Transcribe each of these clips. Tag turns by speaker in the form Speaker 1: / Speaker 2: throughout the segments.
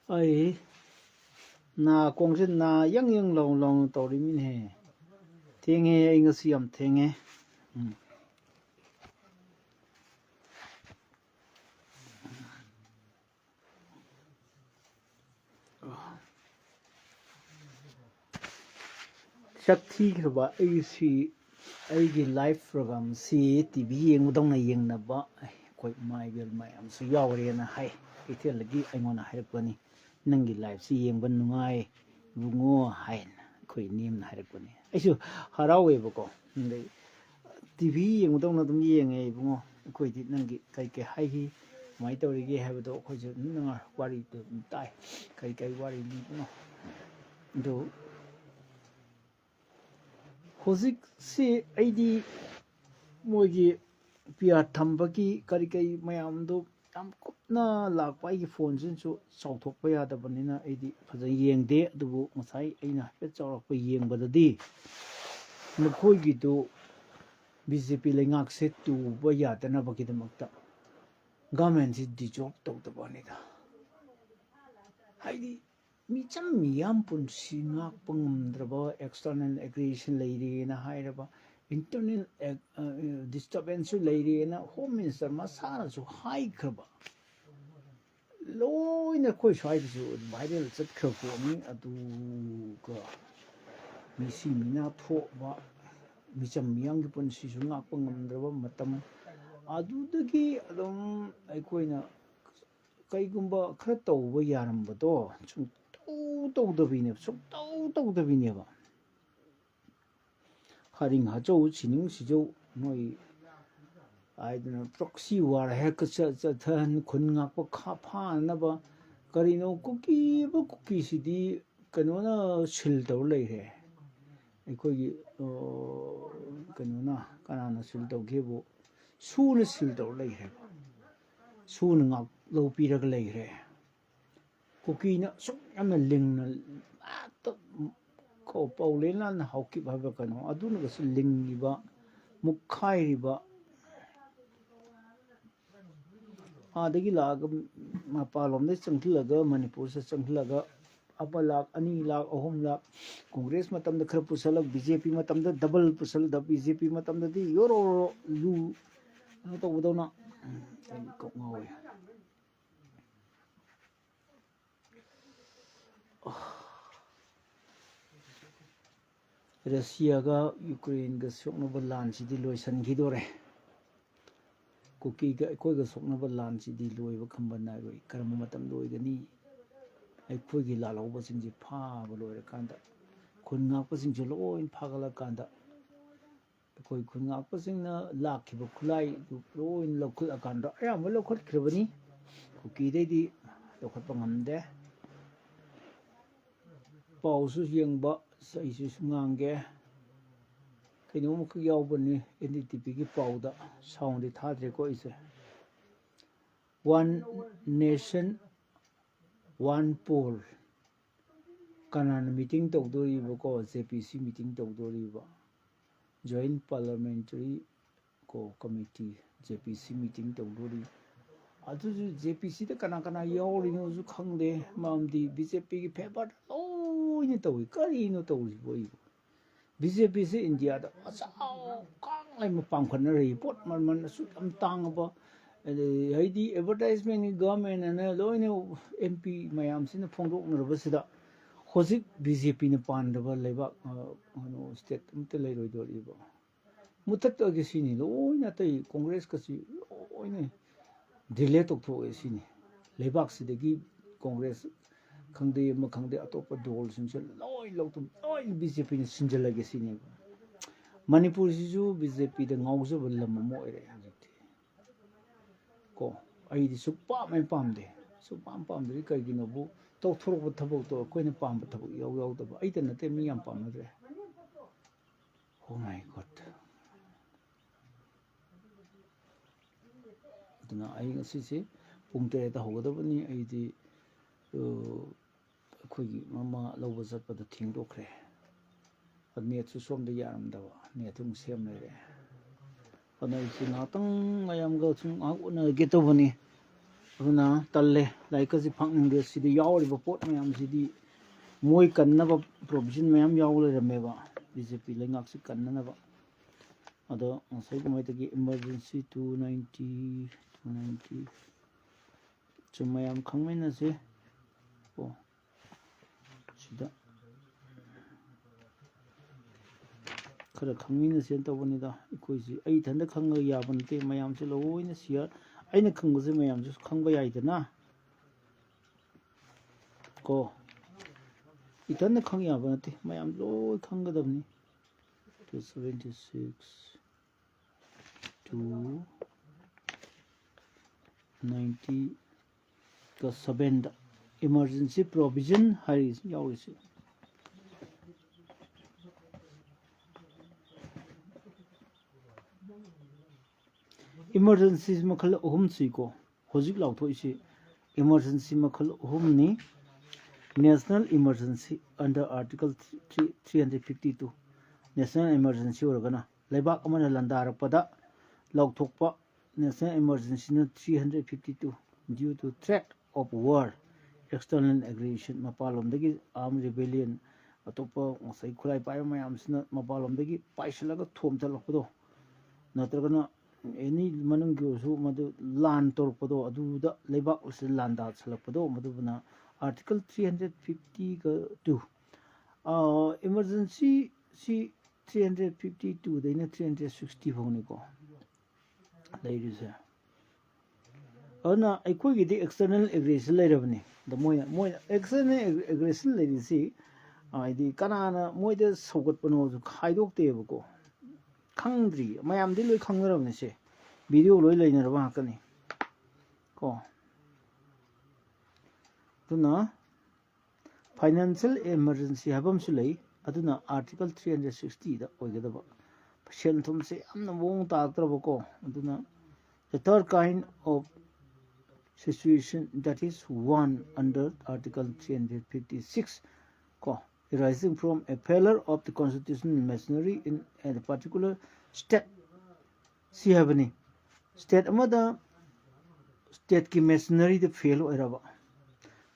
Speaker 1: Ai na kong sin na yang long tori min he theng he ai ngasi am theng he Shakti khaba ai si ai gi live program si TV yeng dong na yeng na ba koi mai bel mai am su yaw re na hai ithel gi ai ngona hai pani nang gi live si yeng ban nungai bungo hai koi nim na hai pani ai su harawe ba ko ndai TV yeng dong na dum yeng ai bungo koi di nang gi kai kai hai hi mai tawri gi hai ba do koi su nang wari tu tai kai wari li no do Hozik si aidi moigi pia thambagi kari mayam do tam kupna lakpa gi phone sin su chawthokpa yadabanina aidi phaja yengde adubu ngasai aina hafet chawrakpa yengbadadi nakhoi gi do BJP lengak se tuba yadana bagidamakta government si dissolve tawdabanida haidi micham miyam punsi ngakpa ngamdraba external aggression leirena hairaba internal disturbance leirena home minister masana su haikraba loina koi swai su viral chatkhrapo ni adu ka misi mina thoba micham miyam gi punsi su ngakpa ngamdraba matam adudagi adum aikoina kaigumba khara tawba yarambado tawdabine ba haring hachou chining sijou noi aidna proxy war hek chathan khun ngakpa kha pha na ba karino cookie sidi kanona sil taw leire aikogi kanona kanana sil taw gebo suna sil taw leire suna ngak lo piraga leire cookie na sok yamna lingna at ko paulena na hauki bhaba kano aduna ga lingiba mukhairiba adagi laga mapalom de changthilaga manipur se changthilaga apa lakh 2 lakh 3 lakh congress matam da khara pusalak BJP matam da double pusal da BJP matam da di yoro lu no to budona ko ngawe Russia ga Ukraine ga soknaba lan sidi loisan gidore cookie ga koi ga soknaba lan sidi loiba khamba na roi karma matam loigani ai khoi gi lalauba singji pha ba loire kanda khun ngakpa sing loin phagala kanda koi khun ngakpa singna lakhiba khulai du loin lokhul akanda ayam lokhut khrebani cookie dei di lokhut pangamde pausu yengba sai su ngange kino muk yawbani NDTV gi pauda sound di thadre ko ise one nation one poll kanan meeting tawdori ba ko JPC meeting tawdori ba joint parliamentary ko committee JPC meeting tawdori adu JPC da kana yawri no ju khangde mamdi BJP gi favor ni tawi kari no tawi boi BJP se India da achao kang lai ma pangkhana ri pot man su am tang ba haidi advertisement ni government na loina MP mayam sina phongdok na sida hojik BJP ni pandaba leba no state umte leiroi dori ba mutat ge sini loina tai congress ka si loina delay tok tho ge sini lebak sidagi congress khangde ma khangde atopa dol sinse loi loktum loi BJP ni sinjalage sini manipur si ju BJP da ngauja balam mo ere hajiti ko ai di supa mai pamde pamde kai gino bu to thurok thabok to koina pam thabok yaw da ai ta nate mi yam pam de oh my god duna ai ngasi se pungte ta hogadabani ai di khoi mama loba zatpada thingdokre net su somda yaramdaba net ung sem lere ana isi ngatang ayam ga chung aguna getobani aduna talle like kasi phangning sidi yawriba pot mayam sidi moi kannaba provision mayam yawle rameba BJP lengak si kannaba ado sai mai tagi emergency 290 chumayam khangmena se o sida khara khangmina sen tawbani da ikoisi ai thanda khanga yaban te mayam se loina sia aina khangbu se mayam se khangba yaidana ko 이단나 강이 아버한테 마ям 로 강거든요. 276 to 90 का 7 emergency provision hari yaurisi emergency makal ohum siko hojik lautho isi emergency makal ohum ni National Emergency under Article 352 National Emergency organa Lebak amana landarapada lauthokpa National Emergency na 352 due to threat of war external aggression mapalomdagi armed rebellion atopa ngasai khulai pai mayamsina mapalomdagi paisalaga thomtalakpado natragana any manungyo su madu land torpado aduda lebak usil landa salakpado madubuna Article 352 emergency C 352 daina 360 phoniko ladies ana aikoi gidi external aggression lairabani the moi external aggression lairisi aidi kanana moida sogot pano ju khaidok tebako khangdri mayam di loi khangrabni se video loi leinarba hakani ko aduna financial emergency habam sulai aduna article 360 da oigadaba shen thum se amna wong ta trabako aduna the third kind of situation that is one under article 356 ko arising from a failure of the constitutional machinery in a particular state si habani state amada state ki machinery the fail oiraba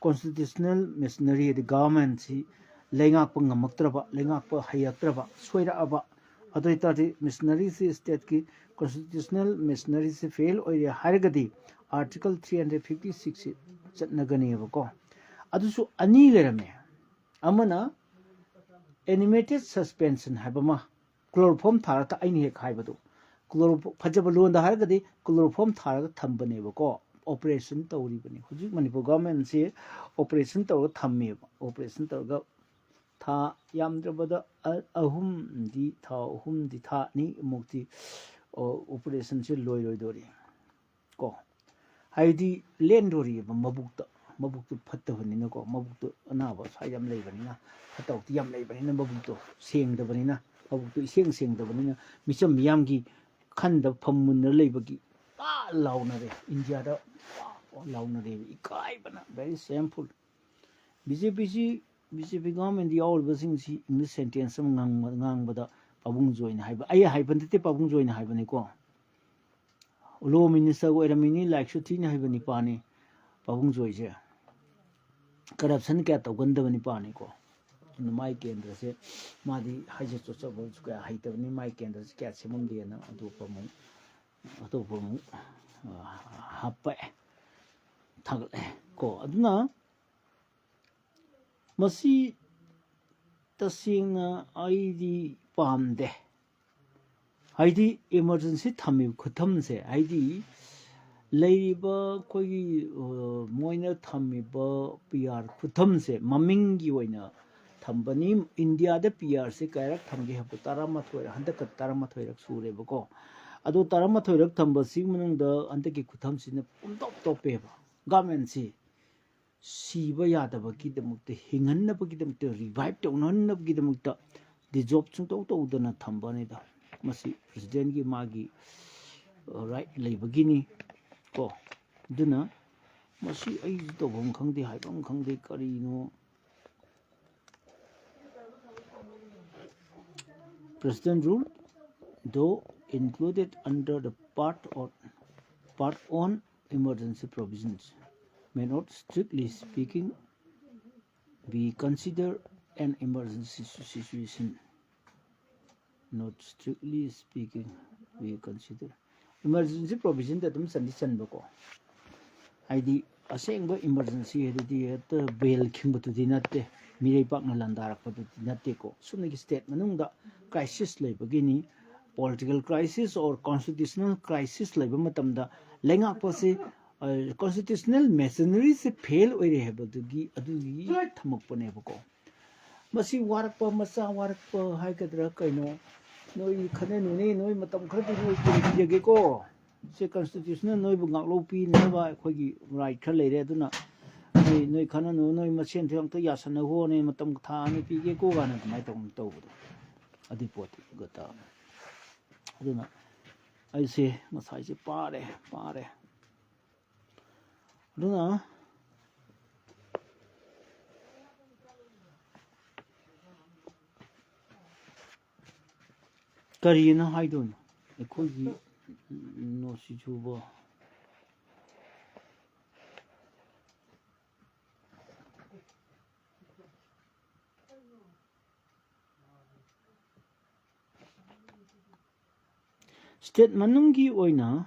Speaker 1: constitutional machinery the government si lengak pa ngamaktraba lengak pa hayaktraba soira aba adoitati machinery si state ki constitutional machinery si fail oire hargadi article 356 chatnagani ko adusu ani lerame amana animated suspension habama chloroform tharata aini hek haibadu chloroform phajaba londa hargadi chloroform tharaga thambane ko operation tawribani hujik manipur government se operation taw thamme operation tawga tha yamdrabada ahum di tha ni mukti operation se loi dori ko haidi lendori mabukta phattabani na ko mabukto anaba sayam leibani na phatawti yam leibani na mabukto sengdabani na mabukto sengdabani na misam miyamgi khanda phammunna leibagi pa launare india da launare ikai bana very shameful BJP government the all basing si English sentence ngang bada pabung join haiba ai haiban te pabung join haibani ko law minister go eramini like so tin haibani pani pabung joy je corruption kya tawgandabani pani ko mai kendra se madi haje chocha bol ka haitabani mai kendra se kya semum de na adu pamu happa thagale ko aduna masi tasingna aidi pamde haidi emergency thami khutamse haidi leiba kogi moina thamiba PR khutamse mamingi oina thambani India da PR se kairak thamge hapu taramathoi handaka taramathoi rak sure bako ado taramathoi rak thamba si munungda andaki khuthamsina pumtop topeba government si siba yadaba kidamukte hingannaba kidamukte revive tawnanaba kidamukta the job chungtaw tawdana thambani da masi president gi magi right leibagini ko duna masi ai tawbam khangde haibam khangde karino president rule though included under the part on emergency provisions may not, strictly speaking, be considered an emergency situation. Not strictly speaking, we consider emergency provision that bako. ID asengba emergency hedi bail khimbatu natte mirei pakna landarakpatu natte ko sumni state manungda crisis leibagini political crisis or constitutional crisis leiba matamda lengakpase constitutional machinery se fail oire hebadugi adugi thamakpane bako masi warakpa masa warakpa haikadra kaino noi khane nune noi matam khadi noi pijage ko se constitutional noi bu ngaklo pi neba khogi right khar leire aduna noi khana noi masen thang to yasana ho ne matam tha ani pige ko gana mai tong to bu adi pot gata aduna ai se masai se pare aduna karina haidun khogi no si chuba state manungi oina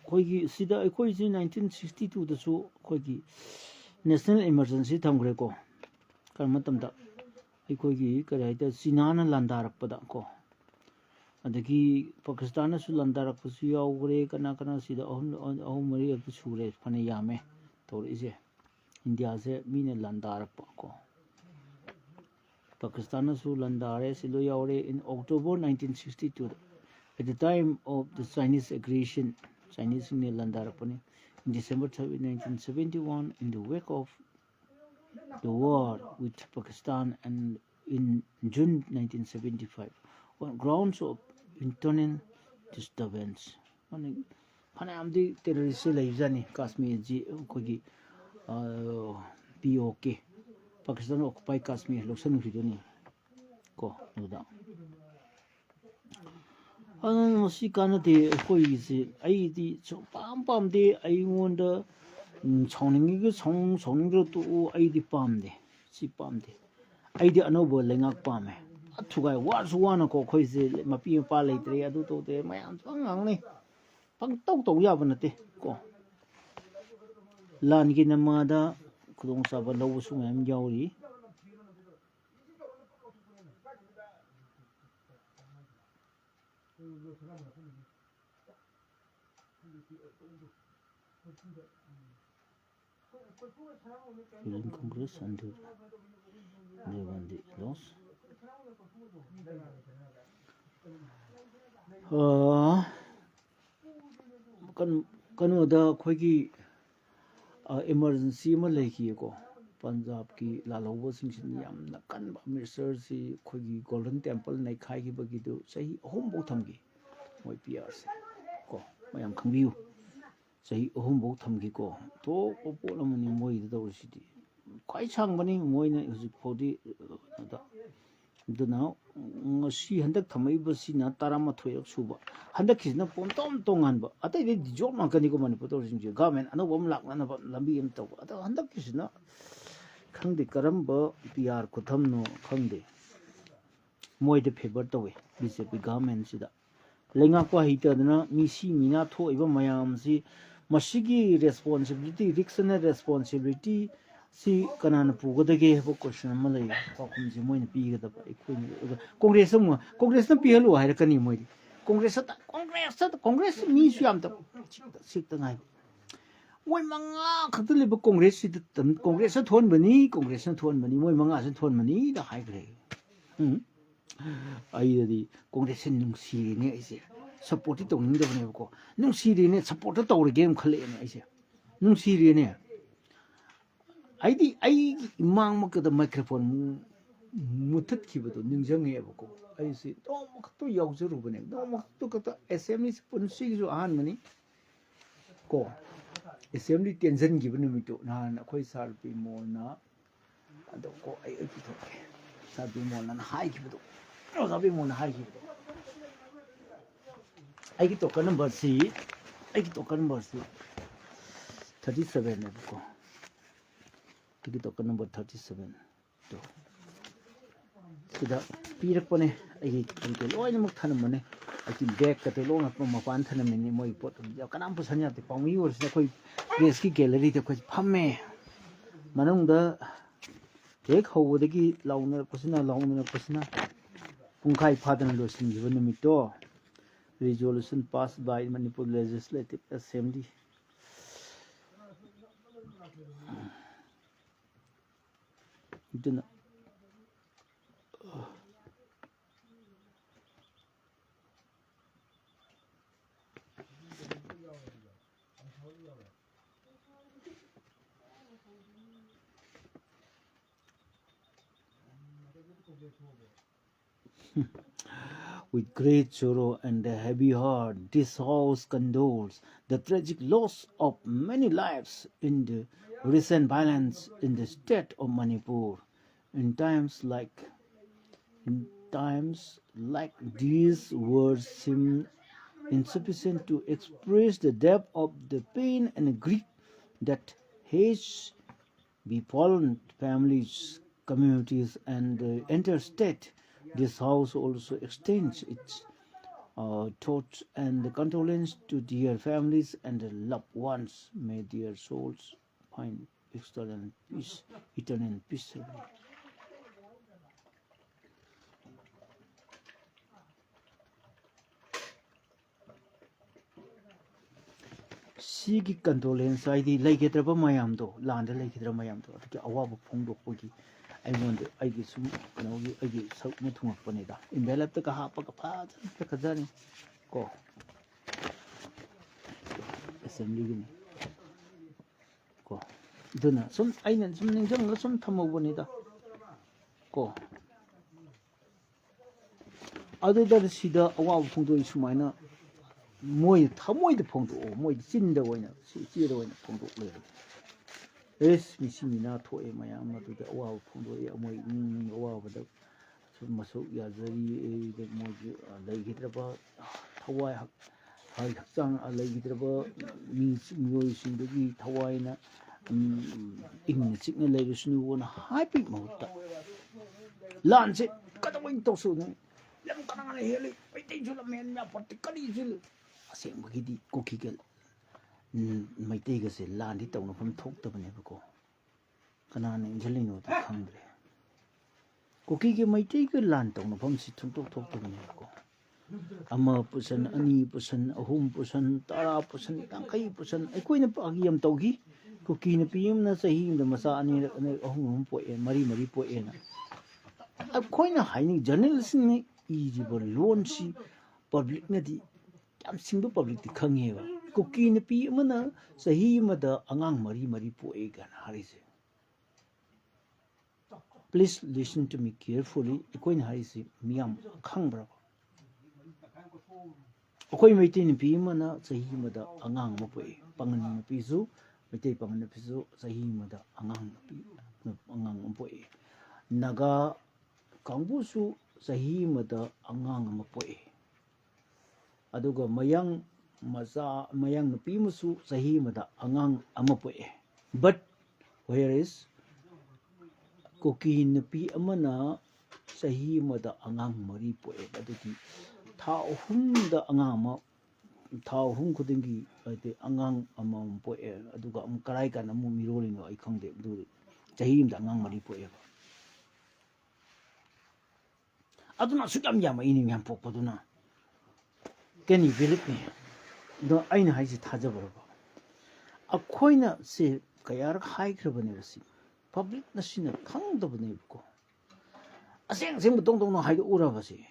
Speaker 1: khogi sida khoi 1962 da su khogi national emergency thamgre ko karmatamda khogi karaida sinana landarakpada ko adagi pakistan su landarakpasu yaugre kana sida ahum mari ak sure phane yame tor ise india se mine landarakpa ko pakistan su landare silo yaure in october 1962 at the time of the Chinese aggression. Chinese in landarakpani in December 1971 in the wake of the war with Pakistan and in June 1975 on grounds of internal disturbance. Panamdi terrorist laizani Kashmir ji kogi POK Pakistan occupy Kashmir loksan hidoni ko nuda si kana de koi si ai di pam de ai ngonda chongning gi chong to ai di pam de si pam de ai di anobo lengak pam athugai war su wana ko khoi se mapi pa leitre adu to te mayam changang ni pang tok ya ban te ko lan gi namada khudong sa ba lo su ngam yauri in Congress under the laws. Kanoda khogi emergency ma leki ko Punjab ki lalawba singsin yamna kanba minister si khogi golden temple nai khai gi bagi do sahi ahum bo thamgi moi PRC ko mayam khangbiu sahi ahum bo thamgi ko to polamani moi do sidi kwai changbani moi na hujik phodi da duna ngasi handak thamai basina tarama thoyak suba handak kisna pomtom tongan ba atai de job ma kani ko mani poto singje government anu bom lakna na lambi em to ata handak kisna khangde karamba PR kutham no khangde moi de favor towe BJP government sida lenga kwa hita dana misi mina tho iba mayam si masigi responsibility riksana responsibility si kanana pugodage bo question malai pakum ji moina pigada ba congress na pihelu hairakani moi congress mi su yam ta sikta ngai moi manga khatul ba congress si congress thon bani moi manga san thon bani da hai gre ai di congress nung si ne ise support to ning da ne ko nung si ne support to re game khale ne ise nung si ne ai mang ma ka da microphone mutat khibado ningjang ko ai si to ma to yaujuru bane to ma to ka assembly pun si ju han mani ko assembly tension gibane mi to na khoi sar pi mo na ado ko ai pi to sar pi mo na hai gibado sar pi mo na hai gibado ai ki to ka number si ꯑꯩꯒꯤ ꯇꯣꯀꯟ ꯅꯝꯕꯔꯁꯤ 37ꯅꯦꯕꯀꯣ ꯑꯩꯒꯤ ꯇꯣꯀꯟ number 37 ꯇꯣ ꯁꯤꯗ ꯄꯤꯔꯛꯄꯅꯦ ꯑꯩꯒꯤ ꯀꯩ ꯂꯣꯏꯅꯃꯛ ꯊꯅꯝꯕꯅꯦ ꯑꯩꯒꯤ ꯕꯦꯒꯀꯗꯣ ꯂꯣꯏꯅ ꯃꯄꯥꯟ ꯊꯅꯝꯃꯤꯅꯤ ꯃꯣꯏ ꯄꯣꯠ ꯀꯅꯥꯝ ꯄꯨꯁꯟ ꯌꯥꯗꯦ ꯄꯥꯎꯃꯤ ꯑꯣꯏꯔꯁꯤꯅ ꯑꯩꯈꯣꯏ ꯄ꯭ꯔꯦꯁꯀꯤ ꯒꯦꯂꯔꯤꯗ ꯑꯩꯈꯣꯏ ꯐꯝꯃꯦ ꯃꯅꯨꯡꯗ ꯍꯦꯛ ꯍꯧꯕꯗꯒꯤ ꯂꯥꯎꯅꯔꯛꯄꯁꯤꯅ ꯄꯨꯡꯈꯥꯏ ꯐꯥꯗꯅ ꯂꯣꯏꯁꯤꯟꯈꯤꯕ ꯅꯨꯃꯤꯠꯇꯣ resolution passed by Manipur Legislative Assembly. With great sorrow and a heavy heart, this house condoles the tragic loss of many lives in the recent violence in the state of Manipur. In times like these, words seem insufficient to express the depth of the pain and grief that has befallen families, communities, and the entire state. This house also extends its thoughts and condolence to their families and loved ones. May their souls find eternal peace. Sigi condolence ID legidraba mayamdo, land legidraba mayamdo, awab pongdoki. I want I get some, I get so much more panida. Envelop the Kahapaka path, the Kazani. Go. Assembly. Go. Dinner. Some island, some Tamobonida. Go. Other than Sida, awab pongdo is minor. Moy, Tamoy the pongdo, Moy Cinda winner, see the winner pongdo. Yes, Missimina to a Mayama to the Owa Pondo, Owa, the Maso Yazari, the Moji, Legitraba, Hawaii, Haksang, a Legitraba means Mois in the Hawaii, in the signal ladies knew one happy mode. Lance it, cut away to soon. Let me come on a hill, waiting to the men, particularly a same cookie girl. Maitégase ꯂꯥꯟꯗꯤ ꯇꯧꯅꯐꯝ ꯊꯣꯛꯇꯕꯅꯦꯕꯀꯣ ꯀꯅꯥꯅ ꯏꯟꯖꯜꯂꯤꯅꯣꯗꯤ ꯈꯪꯗ꯭ꯔꯦ ꯀꯨꯀꯤꯒꯤ ꯃꯩꯇꯩꯒ ꯂꯥꯟ ꯇꯧꯅꯐꯝꯁꯤ ꯊꯣꯛꯇꯕꯅꯦꯕꯀꯣ ꯑꯃ ꯄꯨꯁꯟ ꯑꯅꯤ ꯄꯨꯁꯟ ꯑꯍꯨꯝ ꯄꯨꯁꯟ ꯇꯔꯥ ꯄꯨꯁꯟ ꯌꯥꯡꯈꯩ ꯄꯨꯁꯟ ꯑꯩꯈꯣꯏꯅ ꯄꯥꯒꯤ ꯌꯥꯝ ꯇꯧꯈꯤ ꯀꯨꯀꯤ ꯅꯨꯄꯤ ꯑꯃꯅ ꯆꯍꯤ ꯑꯃꯗ ꯃꯆꯥ ꯑꯅꯤꯔꯛ ꯑꯍꯨꯝ ꯄꯣꯛꯑꯦ ꯃꯔꯤ ꯄꯣꯛꯑꯦꯅ ꯑꯩꯈꯣꯏꯅ ꯍꯥꯏꯅꯤꯡ ꯖꯔꯅꯦꯂꯤꯁꯁꯤꯡꯅ ꯏꯔꯤꯕ ꯂꯣꯟꯁꯤ ꯄꯕ꯭ꯂꯤꯛꯅꯗꯤ ꯌꯥꯝ ꯁꯤꯡꯕ ꯄꯕ꯭ꯂꯤꯛꯇꯤ ꯈꯪꯉꯦꯕ Cookie Nipi Amana, Sahi Mada, Angang Mari Poegan Harise. Please listen to me carefully. Equine Harisi, Miam, Kangbra. Okoi Maitin Pimana, Sahi Mada, Angang Mope, Pangan Pizu, Mate Pangan Pizu, Sahi Mada, Angang Mope. Naga Kambusu, Sahi Mada, Angang Mope. Aduga Mayang. Mayang nupi musu sahi mada angang ama poe. But whereas Cookie nupi amana sahi mada angang mari poe. Aduki tha hum da angang tha hum kudingi angang ama poe. Aduga karai ka namu miroli no ay khangde du sahi mada angang mari poe. Aduna sukam yama ini yam pokpaduna. Can you believe me? No, I know how to Tajabaraba. A coiner say Kayar high criminality. Public Nation count of Nebco. I think they don't know how to Uravasi.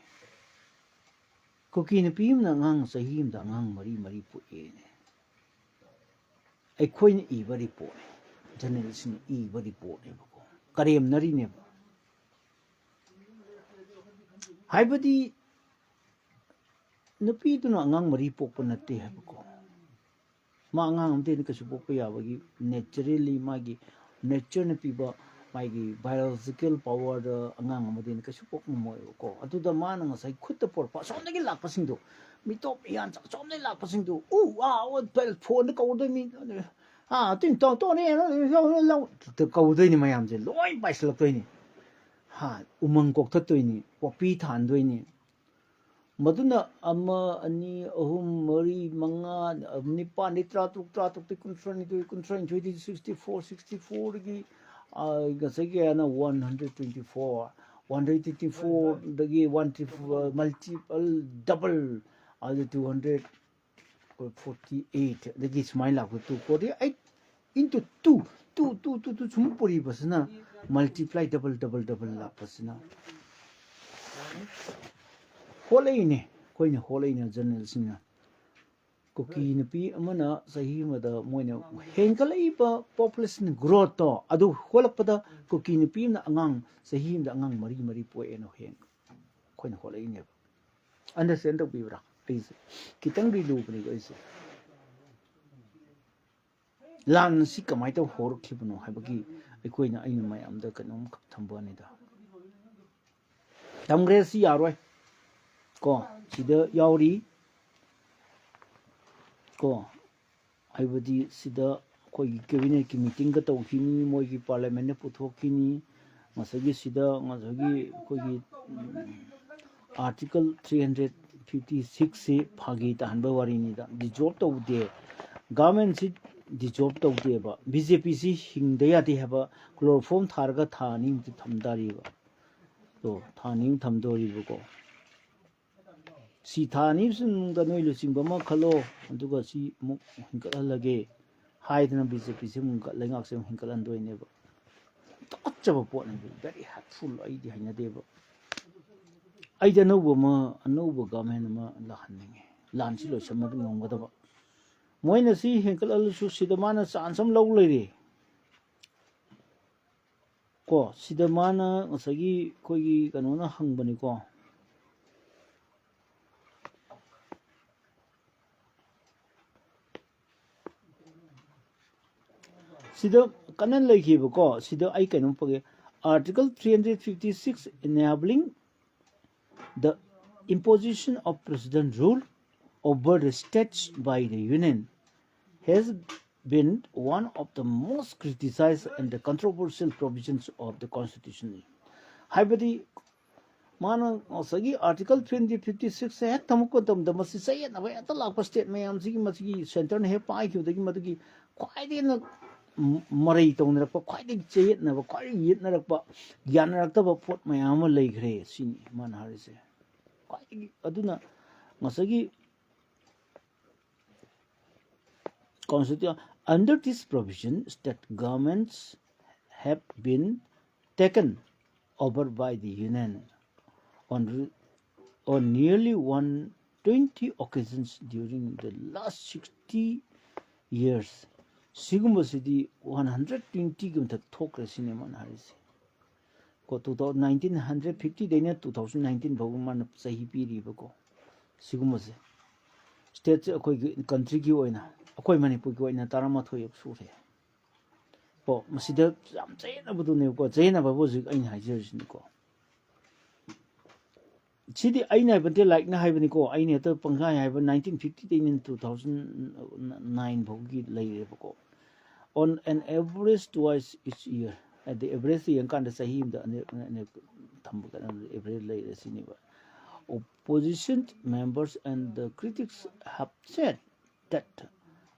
Speaker 1: Cooking a pim nang say him the ngang Marie put in. A coin e very poor. Generation e very poor. Kariam Narineb. Hybody. Nupi do not ngang mari popo na te habko. Mangang din kasi popo yawagi naturally magi nature na piba magi biological power the angang mo din kasi popo mo ko. Atu da man nga say kutta por pa so naging lakpasing do. mi top yan chom nei lak pasing du phone ko do mi tin to ne lo to ko do ni mayam je loi bai slak toi ni umang kok that toi ni popi than doi ni maduna ama ani ahum mari manga nipa nitra tuk ti kunfrani tu kunfrani 64 gi ga sege na 124 184 dagi 1 multiple double other 248 dagi smile la ku 248 into 2 sumpuri basna multiply double la basna holei koine holei ne journal singa koki napi amana sahi mada moina henkalai ba population growth to adu holakpada koki napi na angang sahi da angang mari poe no hen koine holei ne understand to bibra please kitang ri lu ni guys lan si kamai to hor khibno habagi koina aina mayam da kanom thambani da tamgre si yaroi ko sida yauri ko aibadi sida koi cabinet ki meeting ka tawkhini moi ki parliament ne puthokini masagi sida masagi koi article 356 se phagi tanba warini da di job tawde government si di job tawde ba bjp si hingdaya di haba chloroform tharga thani thamdari ba to thani thamdori ba ko si thani sun da noi lu sing ba ma khalo aduga si mu hinkal lage haidna bjp si mu ka lengak se hinkal an doi ne ba tachaba pot ne very helpful ai di haina de ba ai da no ma no ba government ma la hanninge lan si lo samag ngom ga da ba moina si hinkal al su sidamana chansam lo leire ko sidamana ngasagi kogi kanona hangbani ko sida kanan lagi ko sida ai kanon page article 356 enabling the imposition of president rule over the states by the union has been one of the most criticized and the controversial provisions of the constitution haibadi mana sagi article 356 he tamko dam da masi sai na ba atala pa state mayam sigi masi center ne he pai ki dagi madagi kwai de marai tong na pa khwai ding che na ba khwai yit na rak pa gyan rak ta ba pot mayam lei gre sin man har se khwai aduna ngasagi constitution under this provision state governments have been taken over by the union on nearly 120 occasions during the last 60 years Sigumosidi 120 gumta talk cinema haris. Ko 1950 dena 2019 bhaguman sahi piri bako. Sigumose. States akoi country ki oina. Akoi Manipur ki oina taramathoi sure. Po masida jam chaina budu ne ko chaina babu zik aina hajer ko. Chidi aina bante like na haibani ko aina to pangha haiba 1950 in 2009 bhogi lai bako. On an average twice each year at the average yang kan sahim da thambu kan average lai siniba opposition members and the critics have said that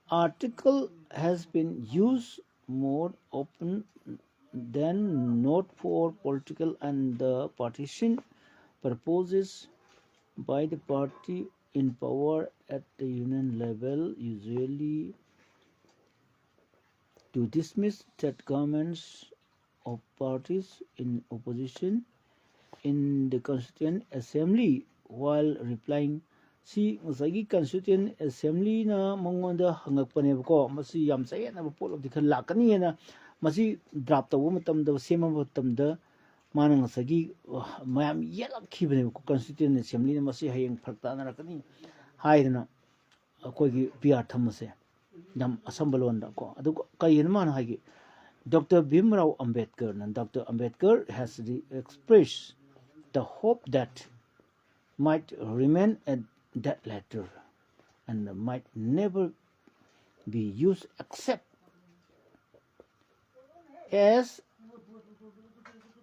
Speaker 1: article has been used more often than not for political and the partisan purposes by the party in power at the union level, usually to dismiss state governments of parties in opposition in the Constituent Assembly while replying si masagi Constituent Assembly na mangonda hangakpane ko masi yam say na pol of the lakani na masi draft tawo matam da sema matam da manang sagi mayam yelak khibane ko Constituent Assembly na masi hayeng phakta na rakani haidna koi gi PR thamase dam asambalon da ko adu kayin man hagi Dr. Bhimrao Ambedkar and Dr. Ambedkar has expressed the hope that might remain that letter and might never be used except as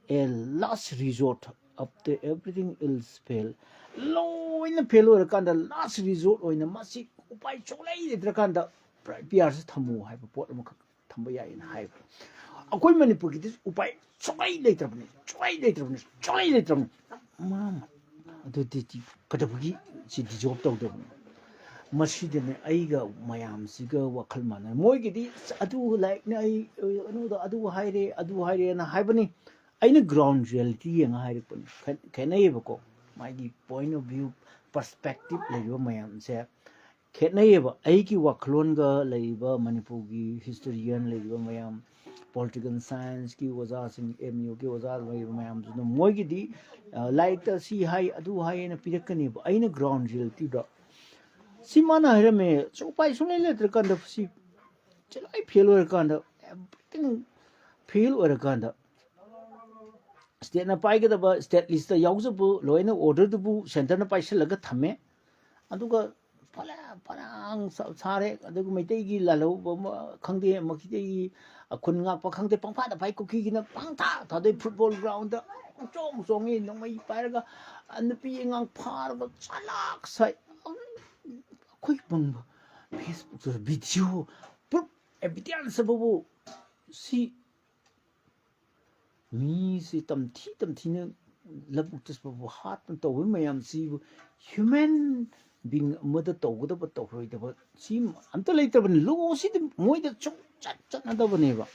Speaker 1: a last resort after everything else fail. Loin fail or kind of last resort or in a massive by Cholay, the kind of Piers Tamu have a port of Tambaya in Hive. A quite many put this by Cholay later, Cholay later. Mamma, do did Katabuki, she dissolved out of Masjid Aiga, Mayam, Siga, Wakalman, and Moigidi, Adu like Nay, Adu Hire, and Hibany. I know ground reality and high can I ever go? My point of view perspective, labor Mayam said. Can I ever Aiki Waklonga, labor, Manipugi, historian, labor Mayam, political science, ki was asking MU, was asking Mayam, no Moigidi, like the sea high, Adu high and a Pirakani, I know ground reality. Simana Herme, so by so many letter kind of sea. I feel or kind of everything feel or a kind of state na pai ga ba state list ya yaw bu loina order bu center na pai sel ga thame aduga parang sare aduga maitai gi lalo khangde makhi khun nga pa khangde pangpha da pai kuki gi na pangtha tha de football ground da chong chong ni nongmai pai ga anpi ngang phar ga chalak sai khoi bang Facebook the video put evidence bu si me si tam thi ne labu tes bu hat to we mayam si human being mother to go da to roi da si am to later ban lo si moi da chok chat na da bane ba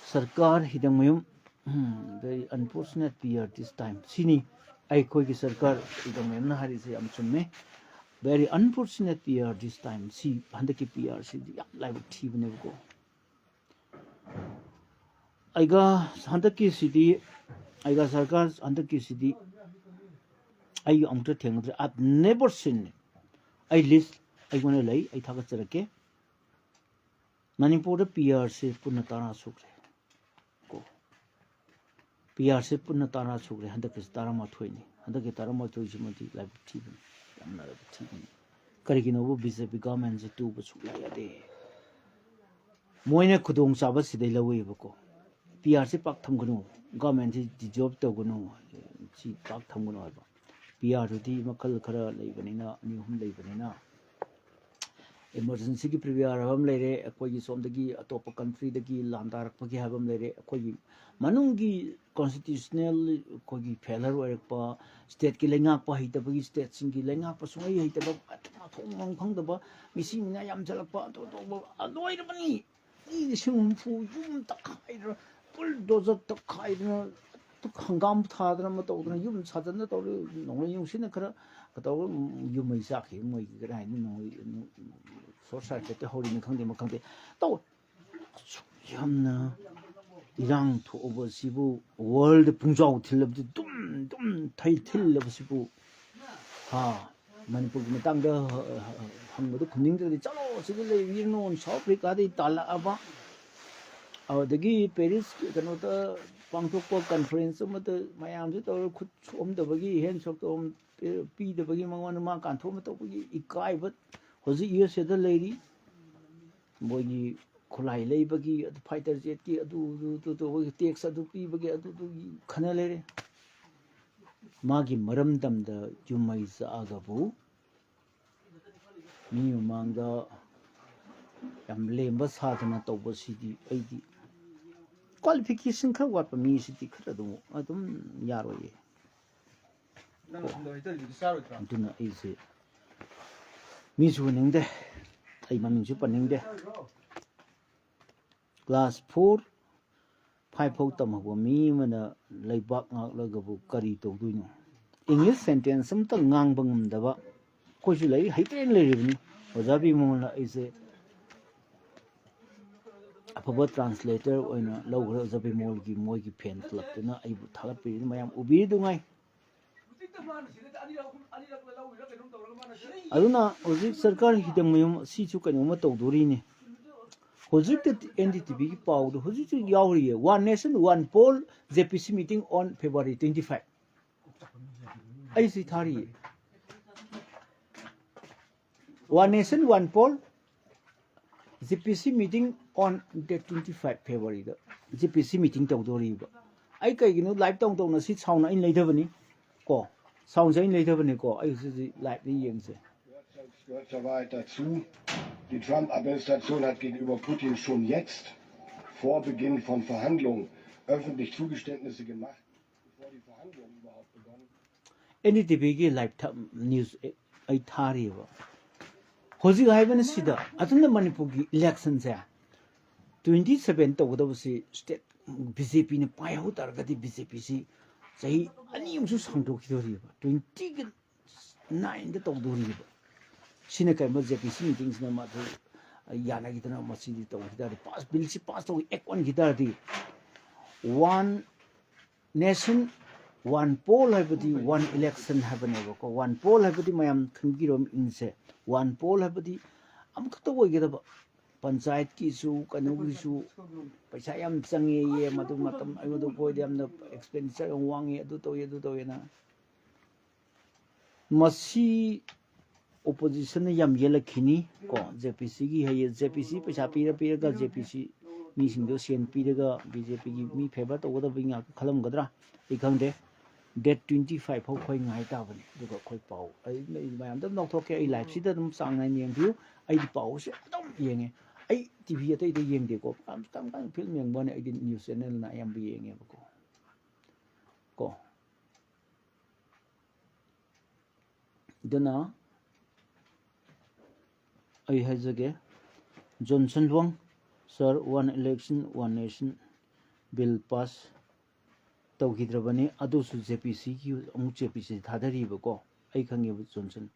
Speaker 1: sarkar hidang mayum very unfortunate period this time sini ai koi ki sarkar hidang mayum na hari se am chumme very unfortunate period this time si handaki PR si yam live thi bane ko Aiga Santaki City, Aiga Sarkar Santaki City. I am to tell you, I've never seen it. I list, I want to lay, I talk at the Manipur PRC Punatana Sukre. Go. PRC Punatana Sukre, and the Kistarama 20, and the Gitarama 20 like TV. I'm not a TV. Karikino Bisa government to Basula day. Moina Kudong Sabas de la Wavoko. PRC Pak Tamgunu, government is the job to Gunu, see Pak Tamgunu. PR to the Makal Kara Labanina, New Home Labanina. Emergency Privia Habam Lere, a Koyi Somdagi, a top of country, the Gi Landar Paki Habam Lere, a Koyi Manungi constitutional Kogi Peller or state killing up, Hitabi states in killing up, a sway, Hitaba, Hong Kong, the Ba, Missing Nayam Jalapa, annoy the money. Shum fu yum takaider bulldozer takaider to hangam thadra matodra yum sadana to no yung sin kara kato yum isaki mo gira ni no society te hori ni khangde ma khangde to yamna irang to oversibu world punjau thilab dum thai thilab sibu ha Manipur matangda hamdu khumning de chalo sidle wirno South Africa de tala aba awdagi Paris kano ta pangthokpa conference mat mayam je to khut som da bagi hen sok to pi da bagi mangwan ma kan thom to bagi ikai bat hoji US da leiri bogi khulai lei bagi fighter jet ki adu to tax adu pi bagi adu khana lere Magi maram dam da jumai agabu mi mangda yam lemba sadana tobo sidi aidi qualification kha wat pa mi sidi khara du adum yaro ye duna ise mi su ning de ai maming su paning de class 4 5 tam ho mi mana leibak ngak lagabu kari to duino English sentence some ta ngang bangam da ba ko ju lei haiten le ribni ojabi mo la ise apaba translator oina logra ojabi mo gi pen club na ai bu thalat pe mayam ubi du ngai aduna oji sarkar hidang mayum si chu kan ma to duri ni Hojik the NDTV ki power hojik yauri one nation one poll JPC meeting on February 25 ai si thari One Nation, One Poll, GPC meeting on date 25 February. GPC meeting to do. I can live down to sit sound in later when go. Sounds in later when go. I like the youngs.
Speaker 2: Gehört soweit dazu. Die Trump-Administration hat gegenüber Putin schon jetzt, vor Beginn von Verhandlungen, öffentlich Zugeständnisse gemacht, bevor die Verhandlungen überhaupt begonnen.
Speaker 1: NDTV lifetime news I thari ba. Hoji haiban sida atunda Manipur gi election se 27 to da si state BJP ne pai ho tar gadi BJP si sahi ani yum su sang do ki do ri ba 29 da to do ri ba sine kai ma JPC meetings na ma do yana gi tana ma si di to ki da pass bill si pass to ek one gi da di one nation one poll habdi one election habane ko one poll habdi mayam thungirom inse one poll habdi am khato wo ge da panchayat ki su kanu gi su paisa yam change ye madu matam ayo do ko yam na expenditure wangi adu to na masi opposition yam yelakhini ko JPC gi haye JPC paisa pira ga JPC mi sing do sen pira ga BJP gi mi favor to da binga khalam gadra ikhang de date 25 phau khoi ngai ta bani duga khoi pau ai mayam dam nok thoke ai live sida dum sang nai niang view ai di pau se dom yenge ai TV atai de yeng de ko am tam kan film yang bane ai di news channel na yam bi yenge ko dana ai hajage Johnson Wong sir one election one nation bill pass taugidrabani adusu JPC ki amu JPC thadari ko ai khange bu Johnson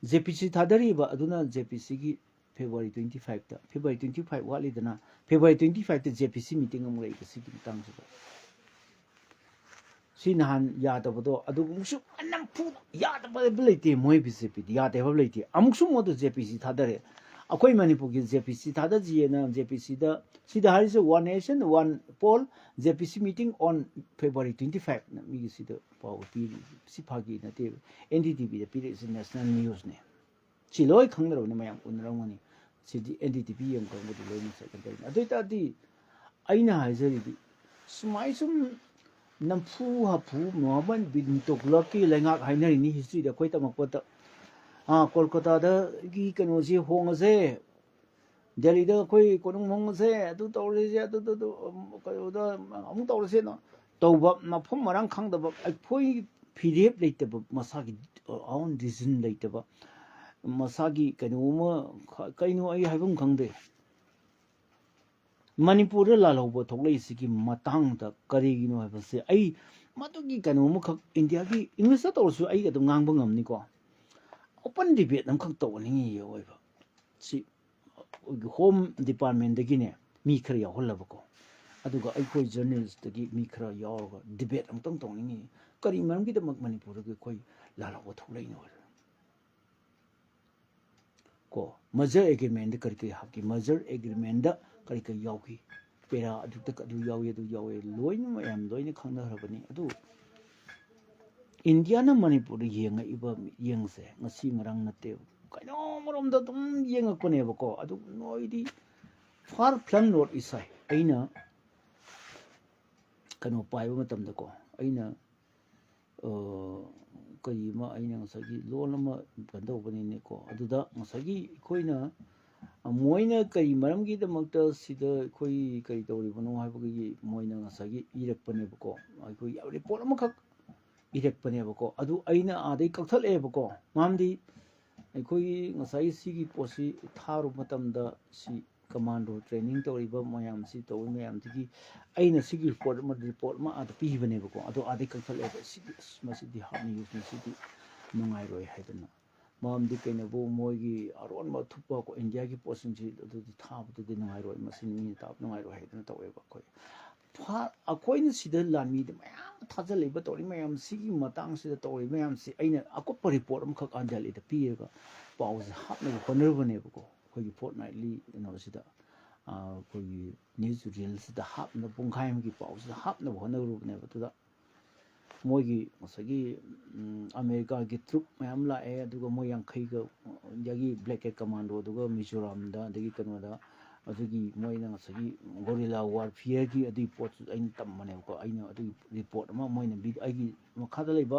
Speaker 1: JPC thadari ba aduna JPC ki February 25 ta February 25 wali dana February 25 ta JPC meeting amu lai si ki tang si nahan ya da bodo adu musu anam pu ya da ba leite moi BJP ya da ba leite amuksu modu JPC thadare akhoi Manipur ki JPC thada ji na JPC da sida hari se one nation one poll JPC meeting on February 25 na mi sida pau pi si phagi na te NDTV da pi is national news ne chi loi khangro ne mayam unrang mani sidi NDTV yang ko modi loi ni secondary adoi ta di aina haizari di sumai sum nampu hapu moban bin toklaki lengak hainari ni history da koi tamak pota Kolkata da gi kanu si hong se Delhi da koi konung hong se adu tawre se adu ko da amung tawre se no tawba ma phom marang khang da ba phoi PDF leite ba masagi own reason leite ba masagi kanu ma kainu ai haibum khang de Manipur la lo bo thoklei si ki matang da kari gi no ba se ai matu gi kanu ma khak India gi English ta su ai ga dum ngang ba ngam ni ko open debate nam khak to ni ye oi ba si home department da gi ne mi khar ya hol ba ko aduga ai koi journalist da gi mi khar ya ga debate am tong tong ni kari maram gi da Manipur gi koi la lo bo thoklei no ko major agreement da kari ha ki major agreement da kari ka yaw ki pera adu ta adu yaw loin ma yam loin khang na rabani adu India na Manipur yenga iba yengse ngasi ngarang na te kaino morom da dum yenga ko ne ba ko adu noidi far plan road isai aina kano pai ba matam da ko aina kai ma aina ngasagi lon ma bandau bani ne ko aduda ngasagi koina moina kai maram gi da makta sida koi kai tawri bano ha ba gi moina ngasagi irak pane ba ko ai koi report ma khak irek pane ba ko adu aina adai kakthal e ba ko mamdi ai ngasai sigi posi tharu matam da si commando training toriba mayam si to mayam tigi aina sigi report ma ad pi bane ba ko adu adai kakthal e ba si masidi hani use sidi nungai roi haidana mamdi kaina bo moigi aron ma thupa ko India ki posing si adu thabu de nungai roi masin ni ta nungai roi haidana to e ba ko akoin sida lami de mayam thajal leba tori mayam sigi matang sida tori mayam si aina akop report am khak andali da pi ga pause hapna ko nervane ko khoi fortnightly no sida khoi news reels da hapna bungkhai am ki pause hapna ko nervane ba to da ꯃꯣꯏꯒꯤ ꯉꯁꯥꯏꯒꯤ ꯑꯃꯦꯔꯤꯀꯥꯒꯤ ꯇ꯭ꯔꯨꯞ ꯃꯌꯥꯝ ꯂꯥꯛꯑꯦ ꯑꯗꯨꯒ ꯃꯣꯏ ꯌꯥꯡꯈꯩꯒ ꯌꯥꯒꯤ black ꯍꯦꯠ commando ꯑꯗꯨꯒ ꯃꯤꯖꯣꯔꯥꯝꯗ ꯑꯗꯒꯤ ꯀꯩꯅꯣꯗ ꯑꯗꯨꯒꯤ ꯃꯣꯏꯅ ꯉꯁꯥꯏꯒꯤ ꯒꯣꯔꯤꯂꯥ ꯋꯥꯔꯐꯤꯌꯔꯒꯤ ꯑꯗꯨꯒꯤ ꯄꯣꯠꯁꯨ ꯑꯩꯅ ꯇꯝꯕꯅꯦꯕꯀꯣ ꯑꯩꯅ ꯑꯗꯨꯒꯤ ꯔꯤꯄꯣꯔꯠ ꯑꯃ ꯃꯣꯏꯅ ꯑꯩꯒꯤ ꯃꯈꯥꯗ ꯂꯩꯕ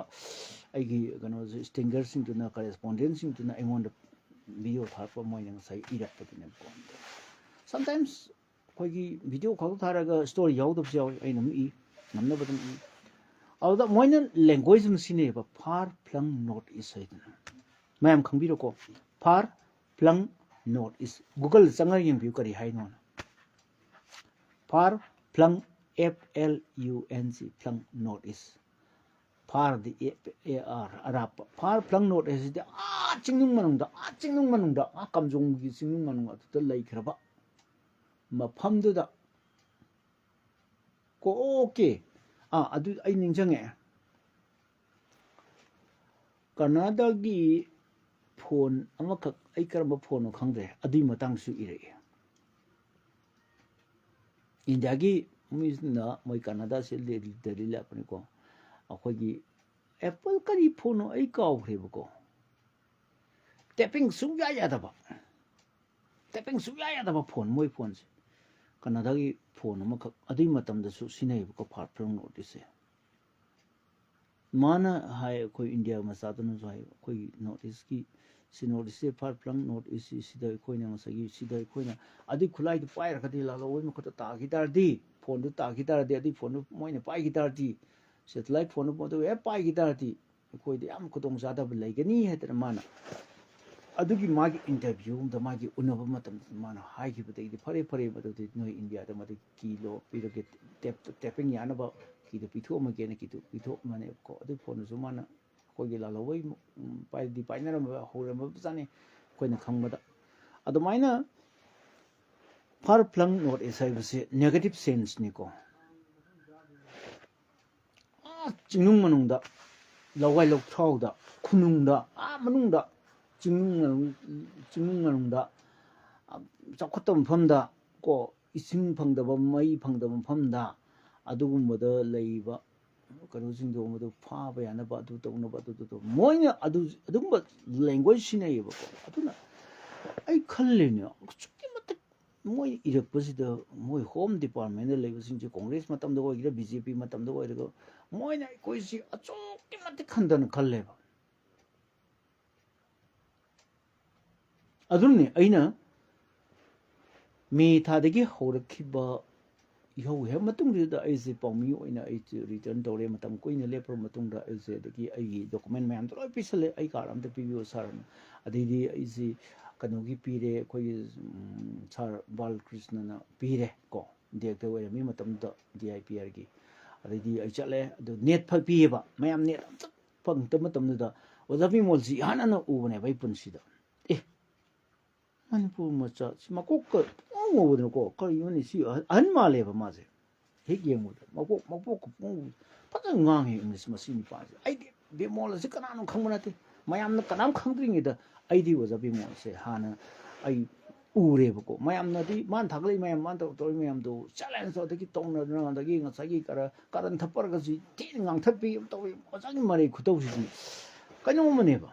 Speaker 1: ꯑꯩꯒꯤ ꯀꯩꯅꯣꯁꯦ ꯁ꯭ꯇꯤꯡꯒꯔꯁꯤꯡꯗꯨꯅ ꯀꯔꯦꯁꯄꯣꯟꯗꯦꯟꯁꯤꯡꯗꯨꯅ ꯑꯩꯉꯣꯟꯗ ꯚꯤꯗꯤꯑꯣ ꯊꯥꯔꯛꯄ ꯃꯣꯏꯅ ꯉꯁꯥꯏ ꯏꯔꯛꯄꯗꯨꯅꯦꯕꯀꯣ ꯁꯝꯇꯥꯏꯝꯁ ꯑꯩꯈꯣꯏꯒꯤ ꯚꯤꯗꯤꯑꯣ ꯈꯛꯇ ꯊꯥꯔꯒ ꯁ꯭ꯇꯣꯔꯤ ꯌꯥꯎꯗꯕꯁꯨ ꯌꯥꯎꯏ ꯑꯩꯅ ꯑꯗꯨꯝ ꯏ ꯉꯝꯅꯕ ꯑꯗꯨꯝ ꯏ ꯑꯗꯨꯗ ꯃꯣꯏꯅ ꯂꯦꯡꯒ꯭ꯋꯦꯖ ꯑꯃ ꯁꯤꯖꯤꯟꯅꯩꯑꯕ ꯐꯥꯔ ꯐ꯭ꯂꯪ ꯅꯣꯔꯠ ꯏꯁ ꯍꯥꯏꯗꯅ ꯃꯌꯥꯝ ꯈꯪꯕꯤꯔꯣꯀꯣ ꯐꯥꯔ ꯐ꯭ꯂꯪ ꯅꯣꯔꯠ ꯏꯁ ꯒꯨꯒꯜꯗ ꯆꯪꯉꯒ ꯌꯦꯡꯕꯤꯌꯨ ꯀꯔꯤ ꯍꯥꯏꯅꯣꯅ ꯐꯥꯔ ꯐ꯭ꯂꯪ FLUNG ꯐ꯭ꯂꯪ ꯅꯣꯔꯠ ꯏꯁ ꯐꯥꯔꯗꯤ AR ꯑꯔꯥꯞꯄ ꯐꯥꯔ ꯐ꯭ꯂꯪ ꯅꯣꯔꯠ ꯏꯁꯁꯤꯗꯤ ꯆꯤꯡꯅꯨꯡ ꯃꯅꯨꯡꯗ ꯀꯥꯝꯖꯣꯡꯒꯤ ꯆꯤꯡꯅꯨꯡ ꯃꯅꯨꯡ ꯑꯗꯨꯗ ꯂꯩꯈ꯭ꯔꯕ ꯃꯐꯝꯗꯨꯗ ꯑꯣꯀꯦ ꯑꯗꯨ ꯑꯩ ꯅꯤꯡꯁꯤꯡꯉꯛꯑꯦ ꯀꯅꯥꯗꯥꯒꯤ ꯐꯣꯟ ꯑꯃꯈꯛ ꯑꯩ ꯀꯔꯝꯕ ꯐꯣꯟꯅꯣ ꯈꯪꯗ꯭ꯔꯦ ꯑꯗꯨꯒꯤ ꯃꯇꯥꯡꯁꯨ ꯏꯔꯛꯑꯦ ꯏꯟꯗꯤꯌꯥꯒꯤ ꯃꯤꯁꯤꯡꯅ ꯃꯣꯏ ꯀꯅꯥꯗꯥꯁꯦ ꯗꯦꯜꯂꯤ ꯂꯥꯛꯄꯅꯤꯀꯣ ꯑꯩꯈꯣꯏꯒꯤ ꯑꯦꯄꯜ ꯀꯔꯤ ꯐꯣꯟꯅꯣ ꯑꯩ ꯀꯥꯎꯈ꯭ꯔꯦꯕꯀꯣ ꯇꯦꯄꯤꯡ ꯁꯨꯡꯌꯥ ꯌꯥꯗꯕ ꯐꯣꯟ ꯃꯣꯏ ꯐꯣꯟꯁꯦ ꯀꯅꯥꯗꯥꯒꯤ ꯐꯣꯟ ꯑꯃꯈꯛ ꯑꯗꯨꯒꯤ ꯃꯇꯝꯗꯁꯨ ꯁꯤꯖꯤꯟꯅꯩꯕꯀꯣ ꯐꯥꯔ ꯐ꯭ꯂꯪ ꯅꯣꯔꯠ ꯏꯁꯁꯦ ꯃꯥꯅ ꯍꯥꯏ ꯑꯩꯈꯣꯏ ꯏꯟꯗꯤꯌꯥ ꯃꯆꯥꯗꯨꯅꯁꯨ ꯍꯥꯏ ꯑꯩꯈꯣꯏꯒꯤ ꯅꯣꯔꯠ ꯏꯁꯀꯤ ꯅꯣꯔꯠ ꯏꯁꯁꯦ ꯐꯥꯔ ꯐ꯭ꯂꯪ ꯅꯣꯔꯠ ꯏꯁꯁꯤ ꯁꯤꯗ ꯑꯩꯈꯣꯏꯅ ꯉꯁꯥꯏꯒꯤ ꯁꯤꯗ ꯑꯩꯈꯣꯏꯅ ꯑꯗꯨꯒꯤ ꯈꯨꯠꯂꯥꯏꯗꯨ ꯄꯥꯏꯔꯒꯗꯤ ꯂꯥꯜꯍꯧꯕꯒꯤ ꯃꯈꯨꯠꯇ ꯇꯥꯈꯤ ꯇꯥꯔꯗꯤ ꯐꯣꯟꯗꯨ ꯇꯥꯈꯤ ꯇꯥꯔꯗꯤ ꯑꯗꯨꯒꯤ ꯐꯣꯟꯗꯨ ꯃꯣꯏꯅ ꯄꯥꯏꯈꯤ ꯇꯥꯔꯗꯤ ꯁꯦꯇꯦꯂꯥꯏꯠ ꯐꯣꯟꯗꯨ ꯑꯗꯨ ꯍꯦꯛ ꯄꯥꯏꯈꯤ ꯇꯥꯔꯗꯤ ꯑꯩꯈꯣꯏꯗ ꯌꯥꯝ ꯈꯨꯗꯣꯡꯆꯥꯗꯕ ꯂꯩꯒꯅꯤ ꯍꯥꯏꯗꯅ ꯃꯥꯅ ꯑꯗꯨꯒꯤ ꯃꯥꯒꯤ ꯏꯟꯇꯔꯚ꯭ꯌꯨ ꯑꯃꯗ ꯃꯥꯒꯤ ꯎꯅꯕ ꯃꯇꯝꯗ ꯃꯥꯅ ꯍꯥꯏꯈꯤꯕꯗꯒꯤꯗꯤ ꯐꯔꯦ ꯃꯗꯨꯗꯤ ꯅꯣꯏ ꯏꯟꯗꯤꯌꯥꯗ ꯃꯗꯨ ꯀꯤꯂꯣ ꯄꯤꯔꯒꯦ ꯇꯦꯞꯄꯤꯡ ꯌꯥꯅꯕ ꯀꯤꯗꯣ ꯄꯤꯊꯣꯛꯑꯝꯃꯒꯦꯅ ꯀꯤꯗꯣ ꯄꯤꯊꯣꯛꯑꯝꯃꯅꯦꯕꯀꯣ ꯑꯗꯨ ꯐꯣꯟꯗꯨꯁꯨ ꯃꯥꯅ ꯑꯩꯈꯣꯏꯒꯤ ꯂꯥꯜꯍꯧꯕꯩ ꯄꯥꯏꯅꯔꯝꯕ ꯍꯧꯔꯝꯕꯖꯥꯠꯅꯤ ꯑꯩꯈꯣꯏꯅ ꯈꯪꯕꯗ ꯑꯗꯨꯃꯥꯏꯅ ꯐꯥꯔ ꯐ꯭ꯂꯪ ꯅꯣꯔꯠ ꯏꯁ ꯍꯥꯏꯕꯁꯤ ꯅꯦꯒꯦꯇꯤꯞ ꯁꯦꯟꯁꯅꯤꯀꯣ ꯆꯤꯡꯅꯨꯡ ꯃꯅꯨꯡꯗ ꯂꯋꯥꯏ ꯂꯧꯊ꯭ꯔꯥꯎꯗ ꯈꯨꯅꯨꯡꯗ ꯃꯅꯨꯡꯗ ꯆꯤꯡꯅꯨꯡ ꯃꯅꯨꯡꯗ ꯆꯥꯎꯈꯠꯇꯕ ꯃꯐꯝꯗ ꯀꯣ ꯏꯁꯤꯡ ꯐꯪꯗꯕ ꯃꯩ ꯐꯪꯗꯕ ꯃꯐꯝꯗ ꯑꯗꯨꯒꯨꯝꯕꯗ ꯂꯩꯕ ꯀꯩꯅꯣꯁꯤꯡꯗꯣ ꯃꯗꯨ ꯐꯥꯕ ꯌꯥꯅꯕ ꯑꯗꯨ ꯇꯧꯅꯕ ꯑꯗꯨꯗꯣ ꯃꯣꯏꯅ ꯑꯗꯨꯒꯨꯝꯕ ꯂꯦꯡꯒ꯭ꯋꯦꯖ ꯁꯤꯖꯤꯟꯅꯩꯌꯦꯕꯀꯣ ꯑꯗꯨꯅ ꯑꯩ ꯈꯜꯂꯤꯅꯦ ꯑꯁꯨꯛꯀꯤ ꯃꯇꯤꯛ ꯃꯣꯏ ꯏꯔꯛꯄꯁꯤꯗ ꯃꯣꯏ ꯍꯣꯝ ꯗꯤꯄꯥꯔꯠꯃꯦꯟꯗ ꯂꯩꯕꯁꯤꯡꯁꯦ ꯀꯣꯡꯒ꯭ꯔꯦꯁ ꯃꯇꯝꯗ ꯑꯣꯏꯒꯦꯔꯥ BJP ꯃꯇꯝꯗ ꯑꯣꯏꯔꯒ ꯃꯣꯏꯅ ꯑꯩꯈꯣꯏꯁꯤ ꯑꯁꯨꯛꯀꯤ ꯃꯇꯤꯛ ꯍꯟꯊꯅ ꯈꯜꯂꯦꯕ ꯑꯗꯨꯅꯅꯦ ꯑꯩꯅ ꯃꯦ ꯊꯥꯗꯒꯤ ꯍꯧꯔꯛꯈꯤꯕ ꯏꯍꯧ ꯍꯦꯛ ꯃꯇꯨꯡꯗꯨꯗ ꯑꯩꯁꯦ ꯄꯥꯎꯃꯤ ꯑꯣꯏꯅ ꯑꯩꯁꯦ ꯔꯤꯇꯔꯟ ꯇꯧꯔꯦ ꯃꯇꯝ ꯀꯨꯏꯅ ꯂꯦꯞꯄꯕ ꯃꯇꯨꯡꯗ ꯑꯩꯁꯦ ꯑꯗꯒꯤ ꯑꯩꯒꯤ ꯗꯣꯀꯨꯃꯦꯟ ꯃꯌꯥꯝꯗꯣ ꯂꯣꯏ ꯄꯤꯁꯜꯂꯦ ꯑꯩ ꯀꯥꯔꯗ ꯑꯝꯇ ꯄꯤꯕꯤꯌꯨ ꯁꯥꯔ ꯑꯗꯩꯗꯤ ꯑꯩꯁꯤ ꯀꯩꯅꯣꯒꯤ ꯄꯤꯔꯦ ꯑꯩꯈꯣꯏꯒꯤ ꯁꯥꯔ ꯕꯥꯂꯀ꯭ꯔꯤꯁꯅꯅ ꯄꯤꯔꯦ ꯀꯣ ꯗꯤꯔꯦꯛꯇꯔ ꯑꯣꯏꯔꯝꯃꯤ ꯃꯇꯝꯗꯨꯗ DIPRꯒꯤ ꯑꯗꯩꯗꯤ ꯑꯩ ꯆꯠꯂꯦ ꯑꯗꯨ ꯅꯦꯠ ꯄꯤꯌꯦꯕ ꯃꯌꯥꯝ ꯅꯦꯠ ꯑꯝꯇ ꯐꯪꯗꯕ ꯃꯇꯝꯗꯨꯗ ꯑꯣꯖꯥ ꯕꯤꯃꯣꯜꯁꯤ ꯏꯍꯥꯟ ꯍꯥꯟꯅ ꯎꯕꯅꯦꯕ ꯑꯩ ꯄꯨꯟꯁꯤꯗ ꯃꯅꯤꯄꯨꯔ ꯃꯆꯥ ꯁꯤ ꯃꯀꯣꯛꯀ ꯉꯧꯕꯗꯅꯀꯣ ꯀꯔꯤꯅꯣꯅꯦ ꯁꯤ ꯑꯍꯟ ꯃꯥꯜꯂꯦꯕ ꯃꯥꯁꯦ ꯍꯦꯛ ꯌꯦꯡꯕꯗ ꯃꯀꯣꯛꯀ ꯐꯖꯅ ꯉꯥꯡꯉꯦ ꯏꯪꯂꯤꯁ ꯃꯁꯤ ꯅꯨꯄꯥꯁꯦ ꯑꯩꯗꯤ ꯕꯤꯃꯣꯜ ꯑꯁꯤ ꯀꯅꯥꯅꯣ ꯈꯪꯕ ꯅꯠꯇꯦ ꯃꯌꯥꯝꯅ ꯀꯅꯥꯝ ꯈꯪꯗ꯭ꯔꯤꯉꯩꯗ ꯑꯩꯗꯤ ꯑꯣꯖꯥ ꯕꯤꯃꯣꯜꯁꯦ ꯍꯥꯟꯅ ꯑꯩ ꯎꯔꯦꯕꯀꯣ ꯃꯌꯥꯝꯅꯗꯤ ꯃꯥꯅ ꯊꯥꯒꯠꯂꯛꯏ ꯃꯌꯥꯝ ꯃꯥꯅ ꯇꯧꯔꯤ ꯃꯌꯥꯝꯗꯣ ꯆꯦꯂꯦꯟꯖ ꯑꯗꯒꯤ ꯇꯧꯅꯗꯅ ꯑꯗꯒꯤ ꯉꯁꯥꯏꯒꯤ ꯀꯥꯔꯟ ꯊꯠꯄꯔꯒꯁꯨ ꯊꯤꯅ ꯉꯥꯡꯊꯠꯄꯤ ꯑꯃ ꯇꯧꯋꯤ ꯑꯣꯖꯥꯒꯤ ꯃꯔꯩ ꯈꯨꯇꯧꯁꯤꯗꯤ ꯀꯩꯅꯣꯝꯃꯅꯦꯕ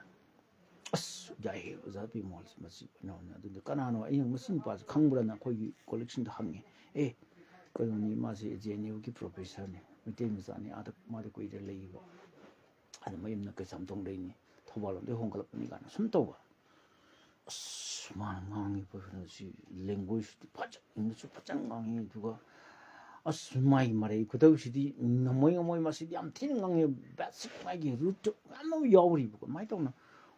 Speaker 1: ꯑꯁ ꯌꯥꯏꯍꯦ ꯑꯣꯖꯥ ꯕꯤꯃꯣꯜꯁꯦ ꯃꯁꯤ ꯀꯩꯅꯣꯅꯦ ꯑꯗꯨꯗ ꯀꯅꯥꯅꯣ ꯑꯩꯅ ꯃꯁꯤ ꯅꯨꯄꯥꯁꯦ ꯈꯪꯕ꯭ꯔꯅ ꯑꯩꯈꯣꯏꯒꯤ ꯀꯣꯂꯤꯛꯁꯤꯡꯗ ꯍꯪꯉꯦ ꯀꯩꯅꯣꯅꯤ ꯃꯥꯁꯦ JNUꯒꯤ ꯄ꯭ꯔꯣꯐꯦꯁꯔꯅꯤ ꯃꯩꯇꯩ ꯃꯆꯥꯅꯤ ꯑꯥꯗ ꯃꯥꯗꯤ ꯀꯨꯏꯔ ꯂꯩꯕ ꯑꯗ ꯃꯌꯨꯝꯅ ꯀꯩꯁꯥꯝꯊꯣꯡꯗꯩꯅꯤ ꯊꯧꯕꯥꯜꯂꯣꯝꯗꯩ ꯍꯣꯡꯒꯠꯂꯛꯄꯅꯤ ꯀꯥꯏꯅ ꯁꯨꯝ ꯇꯧꯕ ꯑꯁ ꯃꯥꯅ ꯉꯥꯡꯉꯤꯕ ꯀꯩꯅꯣꯁꯤ ꯂꯦꯡꯒ꯭ꯋꯦꯖꯇꯤ ꯏꯪꯂꯤꯁꯁꯨ ꯐꯖꯅ ꯉꯥꯡꯉꯤ ꯑꯗꯨꯒ ꯑꯁ ꯃꯥꯒꯤ ꯃꯔꯩ ꯈꯨꯇꯧꯁꯤꯗꯤ ꯉꯝꯃꯣꯏ ꯃꯁꯤꯗꯤ ꯌꯥꯝ ꯊꯤꯅ ꯉꯥꯡꯉꯤ ꯕꯦꯁꯤꯛ ꯃꯥꯒꯤ ꯔꯨꯠꯇꯨ ꯌꯥꯝꯅ ꯌꯥꯎꯔꯤꯕꯀꯣ ꯑꯗꯨꯃꯥꯏꯅ ꯇꯧꯅ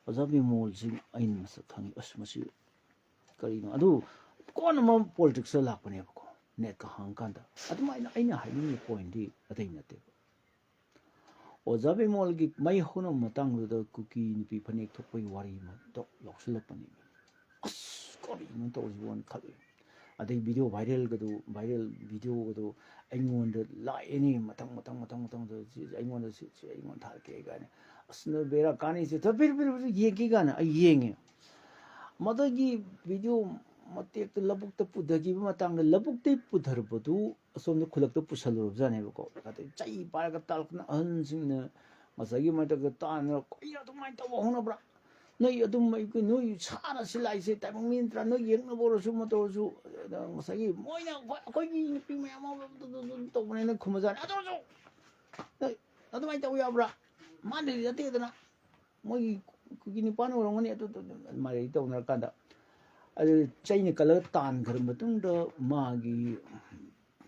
Speaker 1: ꯑꯣꯖꯥ ꯕꯤꯃꯣꯜꯁꯤ ꯑꯩꯅ ꯃꯁꯛ ꯈꯪꯉꯤ ꯑꯁ ꯃꯁꯤ ꯀꯔꯤꯅꯣ ꯑꯗꯨ ꯀꯣꯟꯅ ꯑꯃ ꯄꯣꯂꯤꯇꯤꯛꯁꯇ ꯂꯥꯛꯄꯅꯦꯕꯀꯣ ꯅꯦꯠꯀ ꯍꯥꯡꯀꯥꯟꯗ ꯑꯗꯨꯃꯥꯏꯅ ꯑꯩꯅ ꯍꯥꯏꯅꯤꯡꯉꯤ ꯄꯣꯏꯟꯗꯤ ꯑꯇꯩ ꯅꯠꯇꯦꯕ ꯑꯣꯖꯥ ꯕꯤꯃꯣꯜꯒꯤ ꯃꯩ ꯍꯧꯅꯕ ꯃꯇꯥꯡꯗꯨꯗ ꯀꯨꯀꯤ ꯅꯨꯄꯤ ꯐꯅꯦꯛ ꯊꯣꯛꯄꯒꯤ ꯋꯥꯔꯤ ꯑꯃ ꯌꯥꯎꯁꯜꯂꯛꯄꯅꯦ ꯑꯁ ꯀꯔꯤꯅꯣ ꯇꯧꯔꯤꯁꯤꯕꯣꯅ ꯈꯜꯂꯤ ꯑꯗꯩ ꯚꯤꯗꯤꯑꯣ ꯚꯥꯏꯔꯦꯜ ꯚꯤꯗꯤꯑꯣꯒꯗꯣ ꯑꯩꯉꯣꯟꯗ ꯂꯥꯛꯑꯦꯅꯤ ꯃꯊꯪ ꯑꯩꯉꯣꯟꯗ ꯊꯥꯔꯛꯀꯦ ꯀꯥꯏꯅ ꯑꯁ ꯕꯦꯔꯥ ꯀꯥꯟꯅꯩꯁꯦ ꯌꯦꯡꯒꯦ ꯀꯥꯏꯅ ꯑꯩ ꯌꯦꯡꯉꯦ ꯃꯗꯨꯒꯤ ꯚꯤꯗꯤꯑꯣ ꯃꯇꯦꯛꯇ ꯂꯧꯕꯨꯛꯇ ꯄꯨꯊꯈꯤꯕ ꯃꯇꯥꯡꯗ ꯂꯧꯕꯨꯛꯇꯩ ꯄꯨꯊꯔꯛꯄꯗꯨ ꯑꯁꯣꯝꯗ ꯈꯨꯜꯂꯛꯇ ꯄꯨꯁꯜꯂꯨꯔꯕꯖꯥꯠꯅꯦꯕꯀꯣ ꯑꯗꯩ ꯆꯩ ꯄꯥꯏꯔꯒ ꯇꯥꯜꯂꯛꯇꯅ ꯑꯍꯟꯁꯤꯡꯅ ꯉꯁꯥꯏꯒꯤ ꯃꯊꯛꯇ ꯇꯥꯟꯅ ꯀꯩꯅꯣ ꯑꯗꯨꯃꯥꯏꯅ ꯇꯧꯕ ꯍꯧꯅꯕ꯭ꯔꯥ ꯅꯣꯏ ꯑꯗꯨꯝ ꯅꯣꯏ ꯁꯥꯅ ꯁꯤꯜꯂꯥꯏꯁꯦ ꯇꯥꯏꯕꯪ ꯃꯤ ꯅꯠꯇ꯭ꯔꯥ ꯅꯣꯏ ꯌꯦꯡꯅꯕ ꯑꯣꯏꯔꯁꯨ ꯑꯃ ꯇꯧꯔꯁꯨ ꯉꯁꯥꯏꯒꯤ ꯃꯣꯏꯅ ꯑꯩꯈꯣꯏꯒꯤ ꯅꯨꯄꯤ ꯃꯌꯥꯝ ꯑꯃ ꯇꯧꯕꯅꯦꯅ ꯈꯨꯝꯕꯖꯥꯠꯅꯤ ꯑꯗꯨ ꯑꯣꯏꯔꯁꯨ ꯑꯗꯨꯃꯥꯏꯅ ꯇꯧ ꯌꯥꯕ꯭ꯔꯥ ꯃꯥꯅꯗꯤ ꯅꯠꯇꯦꯗꯅ ꯃꯣꯏꯒꯤ ꯀꯨꯀꯤ ꯅꯤꯄꯥꯟ ꯑꯣꯏꯔꯝꯒꯅꯤ ꯑꯗꯨ ꯑꯗꯨꯃꯥꯏꯅ ꯇꯧꯅꯔꯀꯥꯟꯗ ꯑꯗꯨ ꯆꯩꯅ ꯀꯜꯂꯒ ꯇꯥꯟꯈ꯭ꯔ ꯃꯇꯨꯡꯗ ꯃꯥꯒꯤ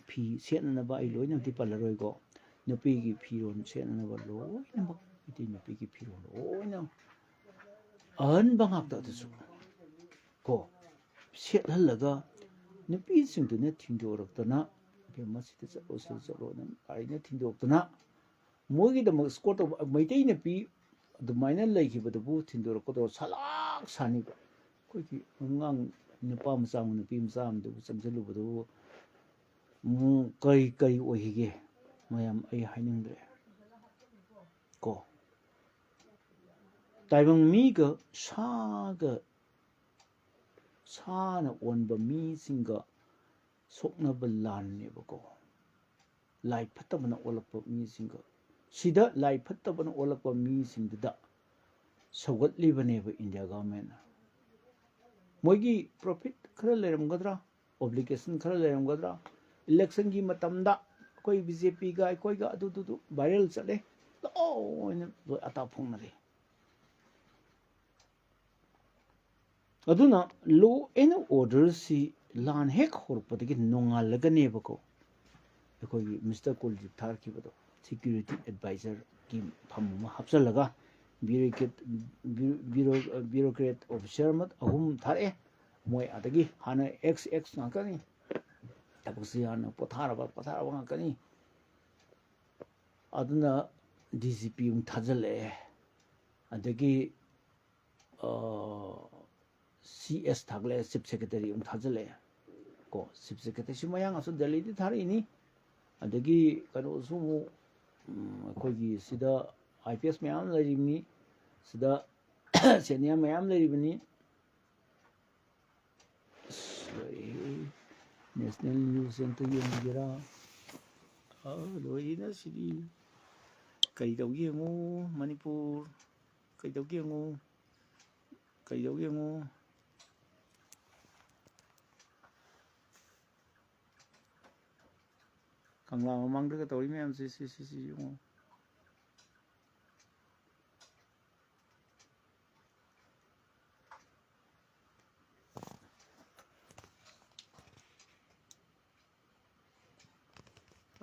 Speaker 1: ꯐꯤ ꯁꯦꯠꯅꯅꯕ ꯑꯩ ꯂꯣꯏꯅꯃꯛꯇꯤ ꯄꯜꯂꯔꯣꯏꯀꯣ ꯅꯨꯄꯤꯒꯤ ꯐꯤꯔꯣꯜ ꯁꯦꯠꯅꯅꯕ ꯂꯣꯏꯅꯃꯛ ꯃꯩꯇꯩ ꯅꯨꯄꯤꯒꯤ ꯐꯤꯔꯣꯜ ꯂꯣꯏꯅ ꯑꯍꯟꯕ ꯉꯥꯛꯇ ꯑꯗꯨꯁꯨ ꯀꯣ ꯁꯦꯠꯍꯜꯂꯒ ꯅꯨꯄꯤꯁꯤꯡꯗꯨꯅ ꯊꯤꯟꯗꯣꯔꯛꯇꯅ ꯃꯁꯤꯗ ꯆꯠꯂꯣ ꯁꯤꯗ ꯆꯠꯂꯣ ꯅꯪ ꯒꯥꯔꯤꯅ ꯊꯤꯟꯗꯣꯛꯇꯅ ꯃꯣꯏꯒꯤꯗꯃꯛ ꯏꯁꯀꯣꯔꯠ ꯇꯧꯕ ꯃꯩꯇꯩ ꯅꯨꯄꯤ ꯑꯗꯨꯃꯥꯏꯅ ꯂꯩꯈꯤꯕꯗꯨꯕꯨ ꯊꯤꯟꯗꯣꯔꯛꯀꯗꯧ ꯁꯂꯥꯛ ꯁꯥꯅꯤꯕ ꯑꯩꯈꯣꯏꯒꯤ ꯑꯉꯥꯡ ꯅꯨꯄꯥ ꯃꯆꯥ ꯑꯃ ꯅꯨꯄꯤ ꯃꯆꯥ ꯑꯃꯗꯨꯕꯨ ꯆꯪꯁꯤꯜꯂꯨꯕꯗꯨꯕꯨ ꯀꯔꯤ ꯑꯣꯏꯈꯤꯒꯦ ꯃꯌꯥꯝ ꯑꯩ ꯍꯥꯏꯅꯤꯡꯗ꯭ꯔꯦ ꯀꯣ ꯇꯥꯏꯕꯪ ꯃꯤꯒ ꯁꯥꯅ ꯑꯣꯟꯕ ꯃꯤꯁꯤꯡꯒ ꯁꯣꯛꯅꯕ ꯂꯥꯟꯅꯦꯕꯀꯣ ꯂꯥꯏ ꯐꯠꯇꯕꯅ ꯑꯣꯜꯂꯛꯄ ꯃꯤꯁꯤꯡꯒ ꯁꯤꯗ ꯂꯥꯏ ꯐꯠꯇꯕꯅ ꯑꯣꯜꯂꯛꯄ ꯃꯤꯁꯤꯡꯗꯨꯗ ꯁꯧꯒꯠꯂꯤꯕꯅꯦꯕ ꯏꯟꯗꯤꯌా ꯒꯚꯔꯟꯃꯦꯟꯠꯅ ꯃꯣꯏꯒꯤ ꯄ꯭ꯔꯣꯐꯤꯠ ꯈꯔ ꯂꯩꯔꯝꯒꯗ꯭ꯔꯥ ꯑꯣꯕ꯭ꯂꯤꯒꯦꯁꯟ ꯈꯔ ꯂꯩꯔꯝꯒꯗ꯭ꯔꯥ ꯏꯂꯦꯛꯁꯟꯒꯤ ꯃꯇꯝꯗ ꯑꯩꯈꯣꯏ ꯕꯤꯖꯦꯄꯤꯒ ꯑꯩꯈꯣꯏꯒ ꯑꯗꯨꯗꯨ ꯚꯥꯏꯔꯦꯜ ꯆꯠꯂꯦ ꯂꯣꯏꯅ ꯑꯇꯥ ꯐꯣꯡꯅꯔꯦ ꯑꯗꯨꯅ ꯂꯣ ꯑꯦꯟ ꯑꯣꯔꯗꯔꯁꯤ ꯂꯥꯟ ꯍꯦꯛ ꯍꯧꯔꯛꯄꯗꯒꯤ ꯅꯣꯡꯉꯥꯜꯂꯒꯅꯦꯕꯀꯣ ꯑꯩꯈꯣꯏꯒꯤ ꯃꯤꯁꯇꯔ ꯀꯨꯜꯗꯤꯞ ꯊꯥꯔꯛꯈꯤꯕꯗꯣ ꯁꯦꯀ꯭ꯌꯨꯔꯤꯇꯤ ꯑꯦꯗꯚꯥꯏꯖꯔꯒꯤ ꯐꯝ ꯑꯃ ꯍꯥꯞꯆꯜꯂꯒ ꯕ꯭ꯌꯨꯔꯣꯀ꯭ꯔꯦꯠ ꯑꯣꯐꯤꯁꯥꯔ ꯑꯍꯨꯝ ꯊꯥꯔꯛꯑꯦ ꯃꯣꯏ ꯑꯗꯒꯤ ꯍꯥꯟꯅ ꯑꯦꯛꯁ ꯉꯥꯛꯇꯅꯤ ꯊꯕꯛꯁꯤ ꯍꯥꯟꯅ ꯄꯣꯊꯥꯔꯕ ꯉꯥꯛꯇꯅꯤ ꯑꯗꯨꯅ ꯗꯤ ꯖꯤ ꯄꯤ ꯑꯃꯨꯛ ꯊꯥꯖꯤꯜꯂꯛꯑꯦ ꯑꯗꯒꯤ ꯁꯤ ꯑꯦꯁ ꯊꯥꯒꯠꯂꯛꯑꯦ ꯆꯤꯞ ꯁꯦꯀ꯭ꯔꯦꯇꯔꯤ ꯑꯃꯨꯛ ꯊꯥꯖꯤꯜꯂꯛꯑꯦ ꯀꯣ ꯆꯤꯞ ꯁꯦꯀ꯭ꯔꯦꯇꯔꯤꯁꯤ ꯃꯌꯥꯡꯁꯨ ꯗꯦꯜꯂꯤꯗꯤ ꯊꯥꯔꯛꯏꯅꯤ ꯑꯗꯒꯤ ꯀꯩꯅꯣꯁꯨ ꯑꯃꯨꯛ ꯑꯩꯈꯣꯏꯒꯤ ꯁꯤꯗ ꯑꯥꯏ ꯄꯤ ꯑꯦꯁ ꯃꯌꯥꯝ ꯂꯩꯔꯤꯕꯅꯤ ꯁꯤꯗ ꯁꯦꯅꯤꯌꯔ ꯃꯌꯥꯝ ꯂꯩꯔꯤꯕꯅꯤ ꯅꯦꯁꯅꯦꯜ ꯅ꯭ꯌꯨꯁ ꯑꯝꯇ ꯌꯦꯡꯒꯦꯔꯥ ꯂꯣꯏꯔꯤꯅ ꯁꯤꯗꯤ ꯀꯩꯗꯧꯒꯦ ꯌꯦꯡꯉꯨ ꯃꯅꯤꯄꯨꯔ ꯀꯩꯗꯧꯒꯦ ꯌꯦꯡꯉꯨ ꯀꯪꯂꯥ ꯃꯃꯥꯡꯗꯒ ꯇꯧꯔꯤ ꯃꯌꯥꯝꯁꯦ ꯁꯤ ꯌꯦꯡꯉꯨ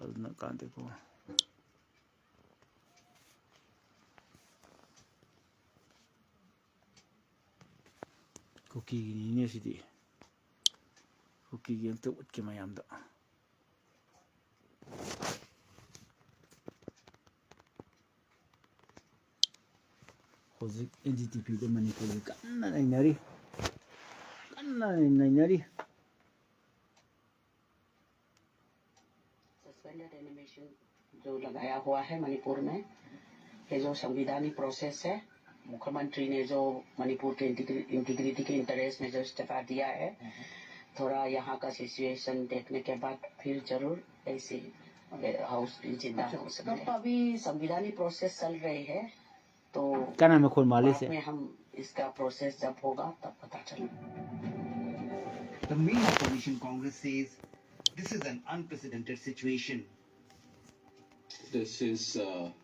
Speaker 1: ꯑꯗꯨꯅ ꯀꯥꯟꯗꯦꯀꯣ ꯀꯨꯀꯤꯒꯤꯅꯤꯅꯦ ꯁꯤꯗꯤ ꯀꯨꯀꯤꯒꯤ ꯑꯝꯇ ꯎꯠꯀꯦ ꯃꯌꯥꯝꯗ ꯍꯧꯖꯤꯛ NDTVꯗ ꯃꯅꯤꯄꯨꯔꯒꯤ कन्ना नैनरी
Speaker 3: सस्पेंडेड एनिमेशन जो लगाया हुआ है मणिपुर में ये जो संविधानिक प्रोसेस है मुख्यमंत्री ने जो मणिपुर के इंटीग्रिटी के इंटरेस्ट में जो इस्तीफा दिया है थोड़ा यहाँ का सिचुएशन देखने के बाद फिर जरूर ऐसी हाउस जिंदा हो सकते हैं। अभी संविधानिक प्रोसेस चल रही है तो बाद में हम इसका प्रोसेस जब होगा तब पता चलेगा।
Speaker 4: The main opposition Congress says this is an unprecedented situation.
Speaker 5: This is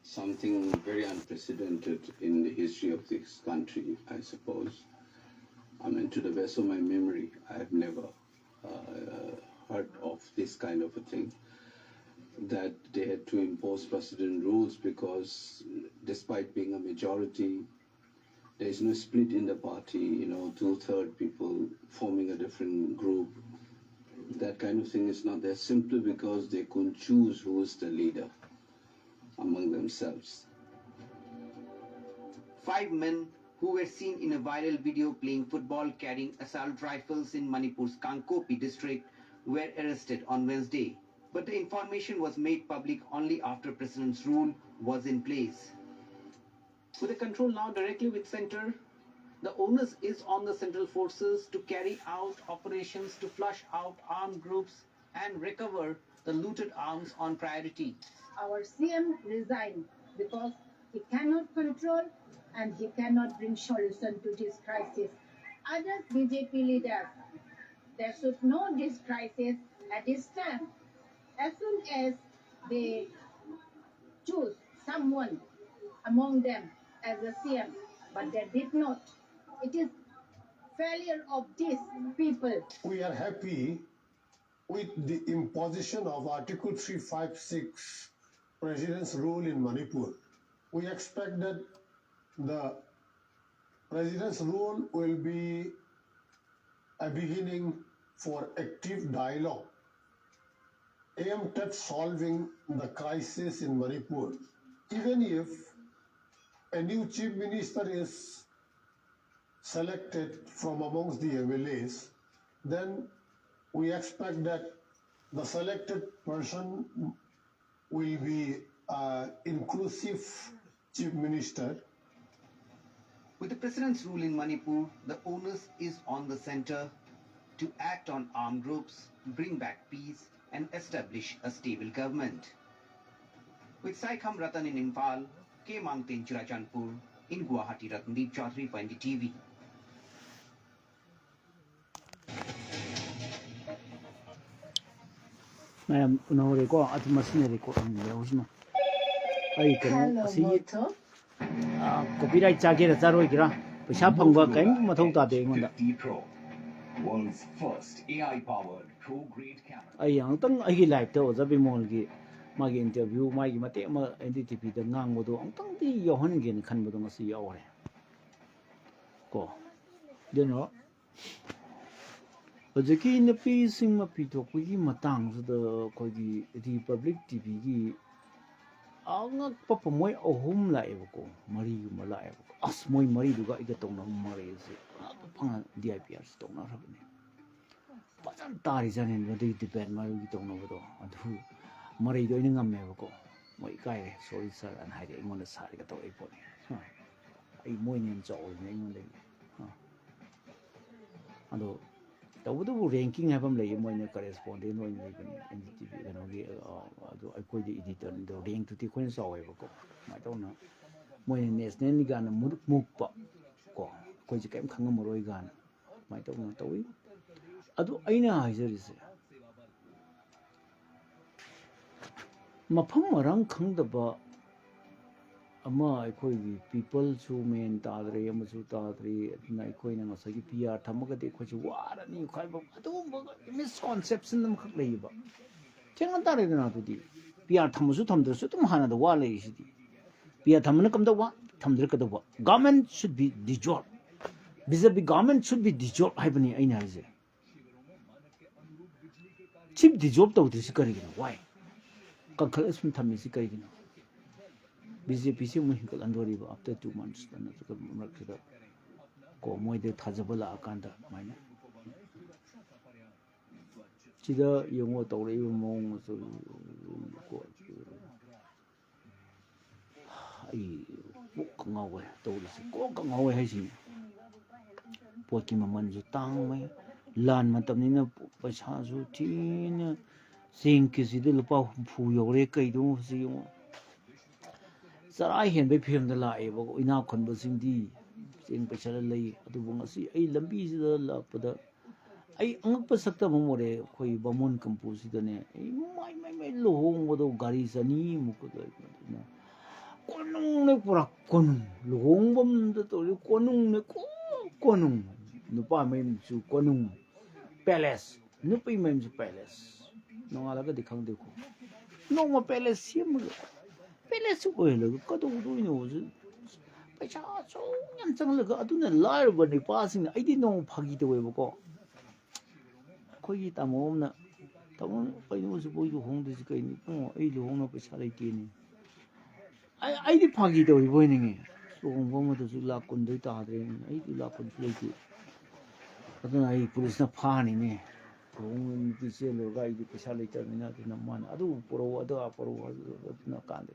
Speaker 5: something very unprecedented in the history of this country, I suppose. I mean, to the best of my memory, I have never heard of this kind of a thing. That they had to impose precedent rules because despite being a majority, there is no split in the party, 2/3 people forming a different group. That kind of thing is not there simply because they couldn't choose who is the leader among themselves.
Speaker 4: 5 men who were seen in a viral video playing football carrying assault rifles in Manipur's Kangkopi district were arrested on Wednesday. But the information was made public only after President's rule was in place. With the control now directly with center, The onus is on the central forces to carry out operations to flush out armed groups and recover the looted arms on priority.
Speaker 6: Our CM resigned because he cannot control and he cannot bring solution to this crisis. Other BJP leaders, they should know this crisis at this time. As soon as they choose someone among them as a CM, but they did not. It is failure of these people.
Speaker 7: We are happy with the imposition of Article 356 President's rule in Manipur. We expect that the President's rule will be a beginning for active dialogue aimed at solving the crisis in Manipur. Even if a new chief minister is selected from amongst the MLAs, then we expect that the selected person will be an inclusive chief minister.
Speaker 4: With the president's rule in Manipur, the onus is on the center to act on armed groups, bring back peace, and establish a stable government. With Saikham Ratan in Imphal, K. Mangten Churachandpur, in Guwahati, Ratndeep Chaudhary for NDTV.
Speaker 1: Madam, no record at machine record on the original. I can see copyright charge at Zarogira, which happened work and Matota de Munda.
Speaker 8: Pro, world's first AI-powered pro-grade camera.
Speaker 1: I young tongue I like those of Mongi, my interview, my Matema NDTP, the Nangodo, and Tongue the Johangin Canbodon see our go. You know. But the key in the piece in Mapito, Quiggy Matang, the Quiggy Republic TV. Ang nagpapamoy o home live ko, Marie Malay. As moy Marie duga igatong ng Marie si. Pang DIPRs tong na sabi niya. Pasan tari janin no di depend Marie gitong no do. Adu Marie do ini ngamme ko. Moy kai sorry sir an haide ingon na sari ka to ay po ni. Ay moy niyan zo ni ingon dai. Ado tawudu ranking habam lay moy na correspondent no ni NDTV kanogi ado akoi di editor do rank tu ti khon saw ko ma taw na moy national ni gan mukpa ko koi ji kem khang moroi gan ma taw na tawi ado aina haizari se mafam marang khangdaba ama akoi gi people su men tadre amasu tadre na akoi na ngasagi PR thamaga de khoi wara ni khai ba adu misconception nam khak lei ba chengan tare na tu di PR thamasu thamdra su tum hana da wa lei si di PR thamna kam da wa thamdra ka da wa government should be dissolved bizabi government should be dissolved hai bani aina haise chief dissolve tawdri si kari gina why kakhal ism thammi si kari gina BJP se mu hinkal andori ba after 2 months then ka makida ko moi de thajabala akanda maina chida yongo tawre mong so ko ai ko ngawe tawre si ko ngawe hai si poki maman ju tang mai lan matam ni na paisa su tin sing ki si de lupa phu yore kai do si yo Sarai hen be phim da la e bo ina khon bo sing di sing pa chala lei adu bo ngasi ai lambi si da la pa da ai angak pa sakta mo more khoi bamon kampu si da ne ai mai lo hong bo do gari sani mu ko da na konung ne pura konung lo hong bom da to konung ne konung nu pa mai su konung palace nu pi mai su palace no ala ga dikhang de ko no ma palace sim Palace ko helo ko do do no paisa so nyam chang le ko aduna lar ba ni passing ai di no phagi de we ko khoi ta mom na ta mo pai no su bo yu hong de kai ni ko ai lu hong no paisa lai ti ni ai di phagi de we bo ni nge so hong bo mo de su la kun de ta de ai di la kun lai ti aduna ai police na pha ni ne hong ni se lo ga ai di paisa lai ta ni na de na man adu poro adu poro na kan de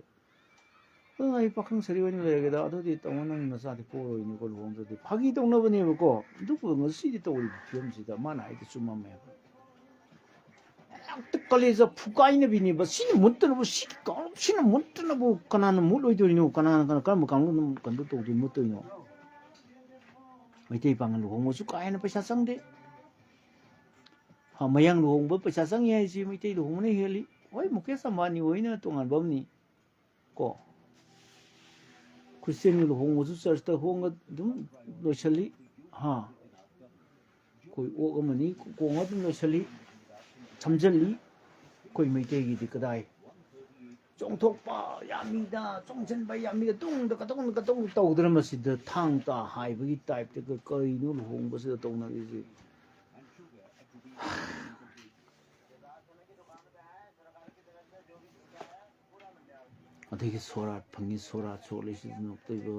Speaker 1: ꯑꯩ ꯄꯥꯈꯪ ꯁꯔꯤ ꯑꯣꯏꯅ ꯂꯩꯔꯒꯦꯗ ꯑꯗꯨꯗꯤ ꯇꯥꯃꯣ ꯅꯪ ꯅꯆꯥꯗꯤ ꯄꯣꯔꯣꯏꯅꯦꯀꯣ ꯂꯨꯍꯣꯡꯗ꯭ꯔꯗꯤ ꯐꯥꯒꯤ ꯇꯧꯅꯕꯅꯦꯕꯀꯣ ꯑꯗꯨꯕꯨ ꯉꯁꯤꯗꯤ ꯇꯧꯔꯤꯕ ꯐꯤꯕꯝꯁꯤꯗ ꯃꯥꯅ ꯍꯥꯏꯗꯤ ꯆꯨꯝꯃꯝꯃꯦꯕ ꯍꯦꯛꯇ ꯀꯂꯦꯖ ꯐꯨꯒꯥꯏꯅꯕꯤꯅꯦꯕ ꯁꯤꯅ ꯃꯨꯠꯇꯅꯕꯨ ꯁꯤꯅ ꯃꯨꯠꯇꯅꯕꯨ ꯀꯅꯥꯅ ꯃꯨꯠꯂꯣꯏꯗꯣꯏꯅꯣ ꯀꯔꯝꯕ ꯀꯥꯡꯕꯨꯅ ꯀꯩꯅꯣ ꯇꯧꯗꯣꯏ ꯃꯨꯠꯇꯣꯏꯅꯣ ꯃꯩꯇꯩ ꯄꯥꯉꯜ ꯂꯨꯍꯣꯡꯕꯁꯨ ꯀꯥ ꯍꯦꯟꯅ ꯄꯩꯁꯥ ꯆꯪꯗꯦ ꯃꯌꯥꯡ ꯂꯨꯍꯣꯡꯕ ꯄꯩꯁꯥ ꯆꯪꯉꯤ ꯍꯥꯏꯁꯤ ꯃꯩꯇꯩ ꯂꯨꯍꯣꯡꯕꯅ ꯍꯦꯜꯂꯤ ꯍꯣꯏ ꯃꯨꯀꯦꯁ ꯑꯝꯕꯥꯅꯤ ꯍꯣꯏꯅ ꯇꯣꯉꯥꯟꯕ ꯑꯃꯅꯤ ꯀꯣ ꯈ꯭ꯔꯤꯁꯇꯦꯟꯒꯤ ꯂꯨꯍꯣꯡꯕꯁꯨ ꯆꯔꯆꯇ ꯍꯣꯡꯉ ꯑꯗꯨꯝ ꯂꯣꯏꯁꯤꯜꯂꯤ ꯑꯩꯈꯣꯏ ꯑꯣꯛ ꯑꯃꯅꯤ ꯀꯣꯡꯉ ꯑꯗꯨꯝ ꯂꯣꯏꯁꯤꯜꯂꯤ ꯁꯝꯖꯜꯂꯤ ꯑꯩꯈꯣꯏ ꯃꯩꯇꯩꯒꯤꯗꯤ ꯀꯗꯥꯏ ꯆꯣꯡꯊꯣꯛꯄ ꯌꯥꯝꯃꯤꯗ ꯆꯣꯡꯁꯤꯟꯕ ꯌꯥꯝꯃꯤꯗ ꯇꯨꯡꯗ ꯀꯇꯧ ꯇꯧꯗꯅ ꯃꯁꯤꯗ ꯊꯥꯡ ꯇꯥ ꯍꯥꯏꯕꯒꯤ ꯇꯥꯏꯞꯇ ꯀꯔꯤꯅꯣ ꯂꯨꯍꯣꯡꯕꯁꯤꯗ ꯇꯧꯅꯔꯤꯁꯦ ꯑꯗꯒꯤ ꯁꯣꯔꯥꯠ ꯐꯪꯉꯤ ꯁꯣꯔꯥꯠ ꯁꯣꯠꯂꯤꯁꯤꯗꯅ ꯑꯇꯩꯕ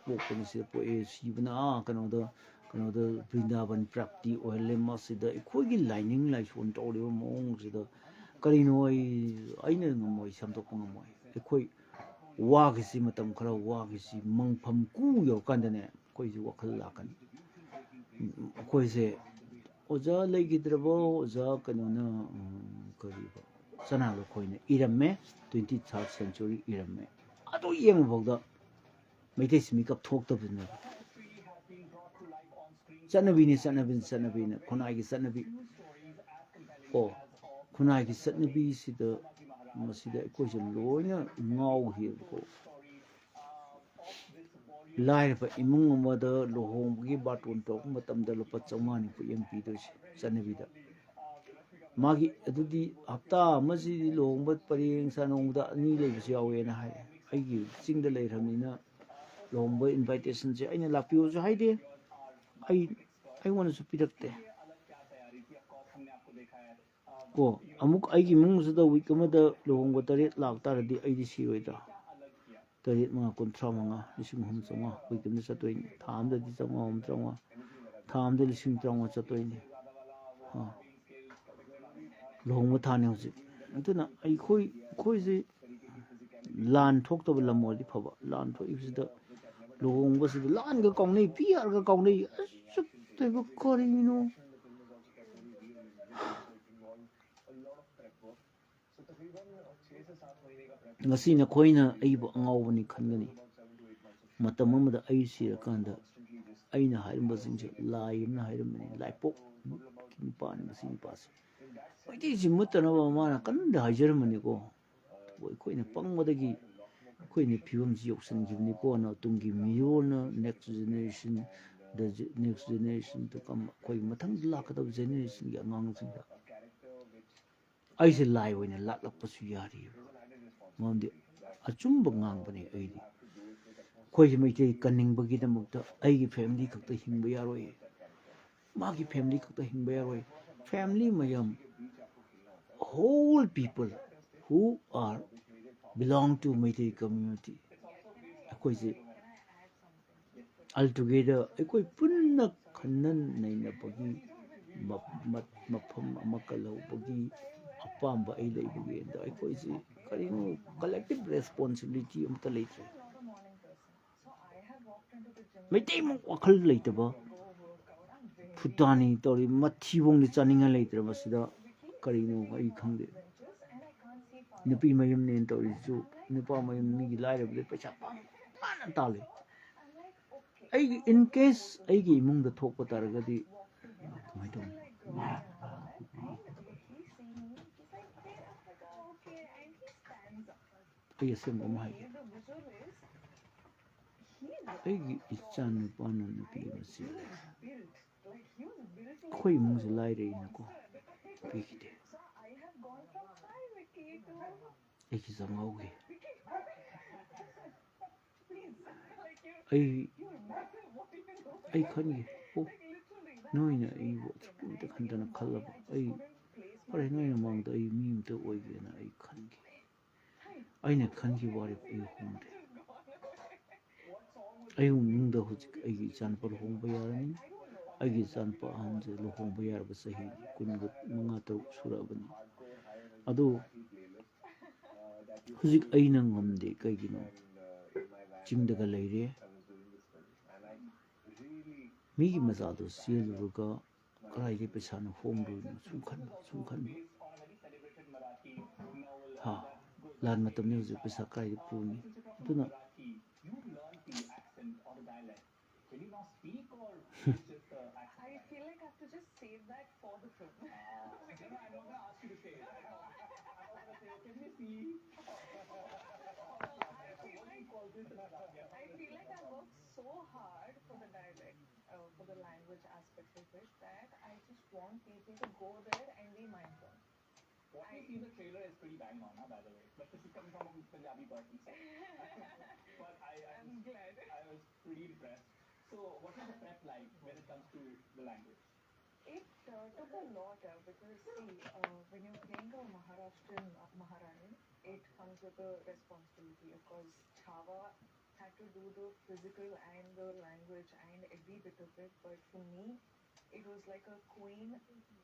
Speaker 1: ꯄꯣꯛꯄꯅꯤ ꯁꯤꯗ ꯄꯣꯛꯑꯦ ꯁꯤꯕꯅ ꯀꯩꯅꯣꯗ ꯕ꯭ꯔꯤꯟꯗꯥꯕꯟ ꯄ꯭ꯔꯥꯞꯇꯤ ꯑꯣꯏꯍꯜꯂꯦ ꯃꯁꯤꯗ ꯑꯩꯈꯣꯏꯒꯤ ꯂꯥꯏꯅꯤꯡ ꯂꯥꯏꯁꯣꯟ ꯇꯧꯔꯤꯕ ꯃꯑꯣꯡꯁꯤꯗ ꯀꯔꯤꯅꯣ ꯑꯩꯅ ꯉꯝꯃꯣꯏ ꯁꯦꯝꯗꯣꯛꯄ ꯉꯝꯃꯣꯏ ꯑꯩꯈꯣꯏ ꯋꯥꯒꯤꯁꯤ ꯃꯇꯝ ꯈꯔ ꯋꯥꯒꯤꯁꯤ ꯃꯪꯐꯝ ꯌꯧꯔꯀꯥꯟꯗꯅꯦ ꯑꯩꯈꯣꯏꯁꯤ ꯋꯥꯈꯜ ꯂꯥꯛꯀꯅꯤ ꯑꯩꯈꯣꯏꯁꯦ ꯑꯣꯖꯥ ꯂꯩꯈꯤꯗ꯭ꯔꯕ ꯑꯣꯖꯥ ꯀꯩꯅꯣꯅ ꯀꯔꯤꯕ ꯆꯅꯥꯂꯈꯣꯏꯅ ꯏꯔꯝꯃꯦ 23rd century ꯏꯔꯝꯃꯦ ꯑꯗꯨ ꯌꯦꯡꯕ ꯐꯥꯎꯗ ꯃꯩꯇꯩꯁꯤ ꯃꯤꯀꯞ ꯊꯣꯛꯇꯕꯅꯦꯕ ꯆꯠꯅꯕꯤꯅ ꯈꯨꯟꯅꯥꯏꯒꯤ ꯆꯠꯅꯕꯤ ꯈꯨꯟꯅꯥꯏꯒꯤ ꯆꯠꯅꯕꯤꯁꯤꯗ ꯃꯁꯤꯗ ꯑꯩꯈꯣꯏꯁꯦ ꯂꯣꯏꯅ ꯉꯥꯎꯈꯤꯕꯀꯣ ꯂꯥꯏꯔꯕ ꯏꯃꯨꯡ ꯑꯃꯗ ꯂꯨꯍꯣꯡꯕꯒꯤ ꯕꯥꯔꯇꯣꯟ ꯇꯧꯔꯛꯄ ꯃꯇꯝꯗ ꯂꯨꯄꯥ 500 ꯄꯣꯠꯌꯦꯡ ꯄꯤꯗꯣꯏꯁꯦ ꯆꯠꯅꯕꯤꯗ ꯃꯥꯒꯤ ꯑꯗꯨꯗꯤ ꯍꯞꯇꯥ ꯑꯃꯁꯤꯗꯤ ꯂꯨꯍꯣꯡꯕ ꯄꯔꯦꯡ ꯅꯣꯡꯃꯗ 2 ꯂꯩꯕꯁꯨ ꯌꯥꯎꯋꯦꯅ ꯍꯥꯏ ꯑꯩꯒꯤ ꯆꯤꯡꯗ ꯂꯩꯔꯕꯅꯤꯅ ꯂꯨꯍꯣꯡꯕ ꯏꯟꯚꯥꯏꯇꯦꯁꯟꯁꯦ ꯑꯩꯅ ꯂꯥꯛꯄꯤꯌꯨꯁꯨ ꯍꯥꯏꯗꯦ ꯑꯩꯉꯣꯟꯗꯁꯨ ꯄꯤꯔꯛꯇꯦ ꯑꯃꯨꯛ ꯑꯩꯒꯤ ꯏꯃꯨꯡꯁꯤꯗ ꯋꯤꯛ ꯑꯃꯗ ꯂꯨꯍꯣꯡꯕ 8 ꯂꯥꯛꯇꯥꯔꯗꯤ ꯑꯩꯗꯤ ꯁꯤꯔꯣꯏꯗ꯭ꯔꯥ 8 5 35 3,300 ꯋꯤꯛ ꯑꯃꯗ ꯆꯠꯇꯣꯏꯅꯤ ꯊꯥ ꯑꯃꯗꯗꯤ 400 ꯊꯥ ꯑꯃꯗ 1,300 ꯆꯠꯇꯣꯏꯅꯤ ꯂꯨꯍꯣꯡꯕ ꯊꯥꯅꯤ ꯍꯧꯖꯤꯛ ꯑꯗꯨꯅ ꯑꯩꯈꯣꯏꯁꯤ ꯂꯥꯟ ꯊꯣꯛꯇꯕ ꯂꯝ ꯑꯣꯏꯔꯗꯤ ꯐꯕ ꯂꯥꯟ ꯊꯣꯛꯏꯕꯁꯤꯗ ꯂꯨꯍꯣꯡꯕꯁꯤꯗ ꯂꯥꯟꯒ ꯀꯥꯎꯅꯩ ꯄꯤꯑꯥꯔꯒ ꯀꯥꯎꯅꯩ ꯆꯠꯇꯣꯏꯕ ꯀꯔꯤꯅꯣ ꯉꯁꯤ ꯅꯈꯣꯏꯅ ꯑꯩꯕꯨ ꯑꯉꯥꯎꯕꯅꯤ ꯈꯟꯒꯅꯤ ꯃꯇꯝ ꯑꯃꯗ ꯑꯩ ꯁꯤꯔꯀꯥꯟꯗ ꯑꯩꯅ ꯍꯥꯏꯔꯝꯕꯁꯤꯡꯁꯦ ꯂꯥꯏ ꯑꯃꯅ ꯍꯥꯏꯔꯝꯕꯅꯤ ꯂꯥꯏꯄꯣꯛ ꯅꯨꯄꯥꯅꯤ ꯃꯁꯤ ꯅꯨꯄꯥꯁꯤ ꯃꯩꯇꯩꯁꯤ ꯃꯨꯠꯇꯅꯕ ꯃꯥꯅ ꯀꯟꯅ ꯍꯥꯏꯖꯔꯝꯕꯅꯤꯀꯣ ꯑꯩꯈꯣꯏꯅ ꯄꯪꯕꯗꯒꯤ ꯑꯩꯈꯣꯏꯅ ꯐꯤꯕꯝꯁꯤ ꯌꯧꯁꯤꯟꯈꯤꯕꯅꯤꯀꯣꯅ ꯇꯨꯡꯒꯤ ꯃꯤꯔꯣꯜꯅ ꯅꯦꯛꯁ ꯖꯦꯅꯦꯔꯦꯁꯟꯗꯨ ꯑꯩꯈꯣꯏ ꯃꯊꯪꯗ ꯂꯥꯛꯀꯗꯕ ꯖꯦꯅꯦꯔꯦꯁꯟꯒꯤ ꯑꯉꯥꯡꯁꯤꯡꯗ ꯑꯩꯁꯦ ꯂꯥꯏ ꯑꯣꯏꯅ ꯂꯥꯛꯂꯛꯄꯁꯨ ꯌꯥꯔꯤꯕ ꯃꯔꯝꯗꯤ ꯑꯆꯨꯝꯕ ꯉꯥꯡꯕꯅꯦ ꯑꯩꯗꯤ ꯑꯩꯈꯣꯏꯁꯦ ꯃꯩꯇꯩ ꯀꯟꯅꯤꯡꯕꯒꯤꯗꯃꯛꯇ ꯑꯩꯒꯤ ꯐꯦꯃꯤꯂꯤ ꯈꯛꯇ ꯍꯤꯡꯕ ꯌꯥꯔꯣꯏ ꯃꯥꯒꯤ ꯐꯦꯃꯤꯂꯤ ꯈꯛꯇ ꯍꯤꯡꯕ ꯌꯥꯔꯣꯏ ꯐꯦꯃꯤꯂꯤ ꯃꯌꯥꯝ whole people who are belong to Meitei community ꯑꯩꯈꯣꯏꯁꯦ altogether ꯑꯩꯈꯣই ꯄꯨꯟꯅ ꯈꯟꯅ ꯅꯩꯅꯕꯒꯤ ꯃꯐꯝ ꯑꯃ ꯀꯜꯍꯧꯕꯒꯤ ꯑꯄꯥꯝꯕ ꯑꯩ ꯂꯩꯕꯒꯤꯗ ꯑꯩꯈꯣꯏꯁꯤ ꯀꯔꯤꯅꯣ ꯀꯂꯦꯛꯇꯤꯚ ꯔꯦꯁꯄꯣꯟꯁꯤꯕꯤꯂꯤꯇꯤ ꯑꯃꯇ ꯂꯩꯇ꯭ꯔꯦ ꯃꯩꯇꯩꯃꯛ ꯋꯥꯈꯜ ꯂꯩꯇꯕ ꯐꯨꯇꯥꯅꯤ ꯇꯧꯔꯤ ꯃꯊꯤꯕꯣꯡꯗꯤ ꯆꯥꯅꯤꯡꯉꯥꯏ ꯂꯩꯇ꯭ꯔꯕꯁꯤꯗ ꯀꯔꯤꯅꯣ ꯑꯩ ꯈꯪꯗꯦ ꯅꯨꯄꯤ ꯃꯌꯨꯝꯅꯦꯅ ꯇꯧꯔꯤꯁꯤꯁꯨ ꯅꯨꯄꯥ ꯃꯌꯨꯝ ꯃꯤꯒꯤ ꯂꯥꯏꯔꯕꯗ ꯄꯩꯁꯥ ꯐꯅ ꯇꯥꯜꯂꯤ ꯑꯩꯒꯤ ꯏꯟ ꯀꯦꯁ ꯑꯩꯒꯤ ꯏꯃꯨꯡꯗ ꯊꯣꯛꯄ ꯇꯥꯔꯒꯗꯤ ꯀꯃꯥꯏꯅ ꯇꯧꯅꯤ ꯑꯩ ꯑꯁꯦꯡꯕ ꯑꯃ ꯍꯥꯏꯒꯦ ꯑꯩꯒꯤ ꯏꯆꯥ ꯅꯨꯄꯥꯅ ꯅꯨꯄꯤ ꯑꯃ ꯆꯦꯜꯂꯦ ꯑꯩꯈꯣꯏ ꯏꯃꯨꯡꯁꯦ ꯂꯥꯏꯔꯩꯅꯀꯣ ꯄꯤꯈꯤꯗꯦ ꯑꯩꯒꯤ ꯆꯥꯛꯉꯥꯎꯒꯤ ꯑꯩ ꯈꯟꯒꯦ ꯅꯣꯏꯅ ꯑꯩꯕꯨ ꯑꯁꯨꯛꯀꯤ ꯃꯇꯤꯛ ꯍꯟꯊꯅ ꯈꯜꯂꯕ ꯑꯩ ꯐꯔꯦ ꯅꯣꯏꯅ ꯃꯃꯥꯡꯗ ꯑꯩ ꯃꯤ ꯑꯃꯇ ꯑꯣꯏꯒꯦꯅ ꯑꯩ ꯈꯟꯈꯤ ꯑꯩꯅ ꯈꯟꯈꯤꯕ ꯋꯥꯔꯦꯞ ꯑꯩ ꯍꯣꯡꯗꯦ ꯑꯩꯉꯣꯟꯗ ꯍꯧꯖꯤꯛ ꯑꯩꯒꯤ ꯏꯆꯥꯅꯨꯄꯥ ꯂꯨꯍꯣꯡꯕ ꯌꯥꯔꯅꯤ ꯑꯩꯒꯤ ꯏꯆꯥꯅꯨꯄꯥ ꯑꯍꯟꯁꯦ ꯂꯨꯍꯣꯡꯕ ꯌꯥꯔꯕ ꯆꯍꯤ 25-26 ꯁꯨꯔꯛꯑꯕꯅꯤ ꯑꯗꯨ ꯍꯧꯖꯤꯛ ꯑꯩꯅ ꯉꯝꯗꯦ ꯀꯩꯒꯤꯅꯣ ꯆꯤꯡꯗꯒ ꯂꯩꯔꯦ ꯃꯤꯒꯤ ꯃꯆꯥꯗꯣ ꯆꯦꯜꯂꯨꯔꯒ ꯀꯗꯥꯏꯗꯒꯤ ꯄꯩꯁꯥꯅ ꯍꯣꯡꯗꯣꯏꯅꯣ ꯁꯨꯝ ꯈꯟꯕ ꯂꯥꯟ ꯃꯇꯝꯅꯤ ꯍꯧꯖꯤꯛ ꯄꯩꯁా ꯀꯗꯥꯏꯗ ꯄꯨꯅꯤ ꯑꯗꯨꯅ
Speaker 9: I feel like I have to just save that for the film. I'm not gonna ask you to say it. I'm not gonna say, can we see? I feel like I worked so hard for the dialect, for the language aspect of it, that I just want people to go there and be mind blown. What we see in the trailer is pretty bang on, by the way. But this is coming from a Punjabi person. But I'm glad. I was pretty impressed. So, what was the prep like when it comes to the language? It took a lot because, see, when you're playing a Maharashtrian Maharani, it comes with a responsibility. Of course, Chava had to do the physical and the language and every bit of it. But for me, it was like a queen.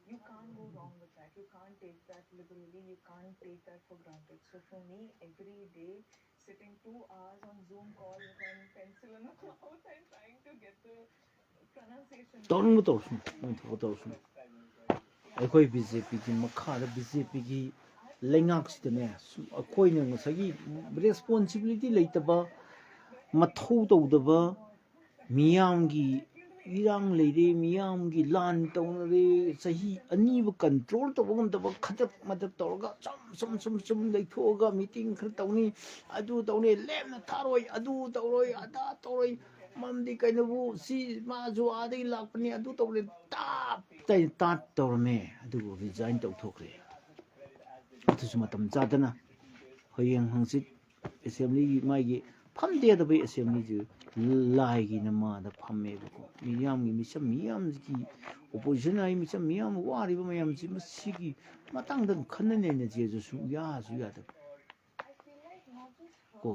Speaker 9: You can't go wrong with that. You can't take that liberally. You can't take that for granted. So for me, every day, sitting 2 hours on Zoom call with a pencil in the mouth and trying to get the pronunciation.
Speaker 1: ꯇꯧꯅꯤꯡꯕ ꯇꯧꯁꯅꯨ ꯃꯣꯏ ꯊꯣꯛꯄ ꯇꯧꯁꯅꯨ ꯑꯩꯈꯣꯏ BJPꯒꯤ ꯃꯈꯥꯗ BJPꯒꯤ ꯂꯩꯉꯥꯛꯁꯤꯗꯅꯦ ꯑꯩꯈꯣꯏꯅ ꯉꯁꯥꯏꯒꯤ responsibility ꯂꯩꯇꯕ ꯃꯊꯧ ꯇꯧꯗꯕ ꯃꯤꯌꯥꯝꯒꯤ ꯏꯔꯥꯡ ꯂꯩꯔꯦ ꯃꯤꯌꯥꯝꯒꯤ ꯂꯥꯟ ꯇꯧꯅꯔꯦ ꯆꯍꯤ ꯑꯅꯤꯕꯨ ꯀꯟꯇ꯭ꯔꯣꯜ ꯇꯧꯕ ꯉꯝꯗꯕ ꯈꯗꯛ ꯃꯗꯛ ꯇꯧꯔꯒ ꯁꯨꯝ ꯂꯩꯊꯣꯛꯑꯒ ꯃꯤꯇꯤꯡ ꯈꯔ ꯇꯧꯅꯤ ꯑꯗꯨ ꯇꯧꯅꯤ ꯂꯦꯝꯅ ꯊꯥꯔꯣꯏ ꯑꯗꯨ ꯇꯧꯔꯣꯏ ꯑꯗꯥ ꯇꯧꯔꯣꯏ ꯃꯔꯝꯗꯤ ꯀꯩꯅꯣꯕꯨ ꯁꯤ ꯃꯥꯁꯨ ꯑꯥꯗꯒꯤ ꯂꯥꯛꯄꯅꯤ ꯑꯗꯨ ꯇꯧꯔꯦ ꯇꯥꯠ ꯇꯧꯔꯝꯃꯦ ꯑꯗꯨꯕꯨ ꯔꯤꯖꯥꯏꯟ ꯇꯧꯊꯣꯛꯈ꯭ꯔꯦ ꯑꯗꯨꯁꯨ ꯃꯇꯝ ꯆꯥꯗꯅ ꯍꯌꯦꯡ ꯍꯪꯆꯤꯠ ꯑꯦꯁꯦꯝꯕ꯭ꯂꯤꯒꯤ ꯃꯥꯒꯤ ꯐꯝꯗꯦꯗꯕꯩ ꯑꯦꯁꯦꯝꯕ꯭ꯂꯤꯁꯤ ꯂꯥꯏꯒꯤ ꯅꯃꯥꯗ ꯐꯝꯃꯦꯕꯀꯣ ꯃꯤꯌꯥꯝꯒꯤ ꯃꯤꯆꯝ ꯃꯤꯌꯥꯝꯒꯤ ꯑꯣꯄꯣꯖꯤꯁꯟ ꯍꯥꯏ ꯃꯤꯆꯝ ꯃꯤꯌꯥꯝ ꯋꯥꯔꯤꯕ ꯃꯌꯥꯝꯁꯤ ꯃꯁꯤꯒꯤ ꯃꯇꯥꯡꯗ ꯈꯟꯅ ꯅꯩꯅꯖꯦꯁꯨ ꯁꯨꯡꯌꯥꯁꯨ ꯌꯥꯗꯕ ꯀꯣ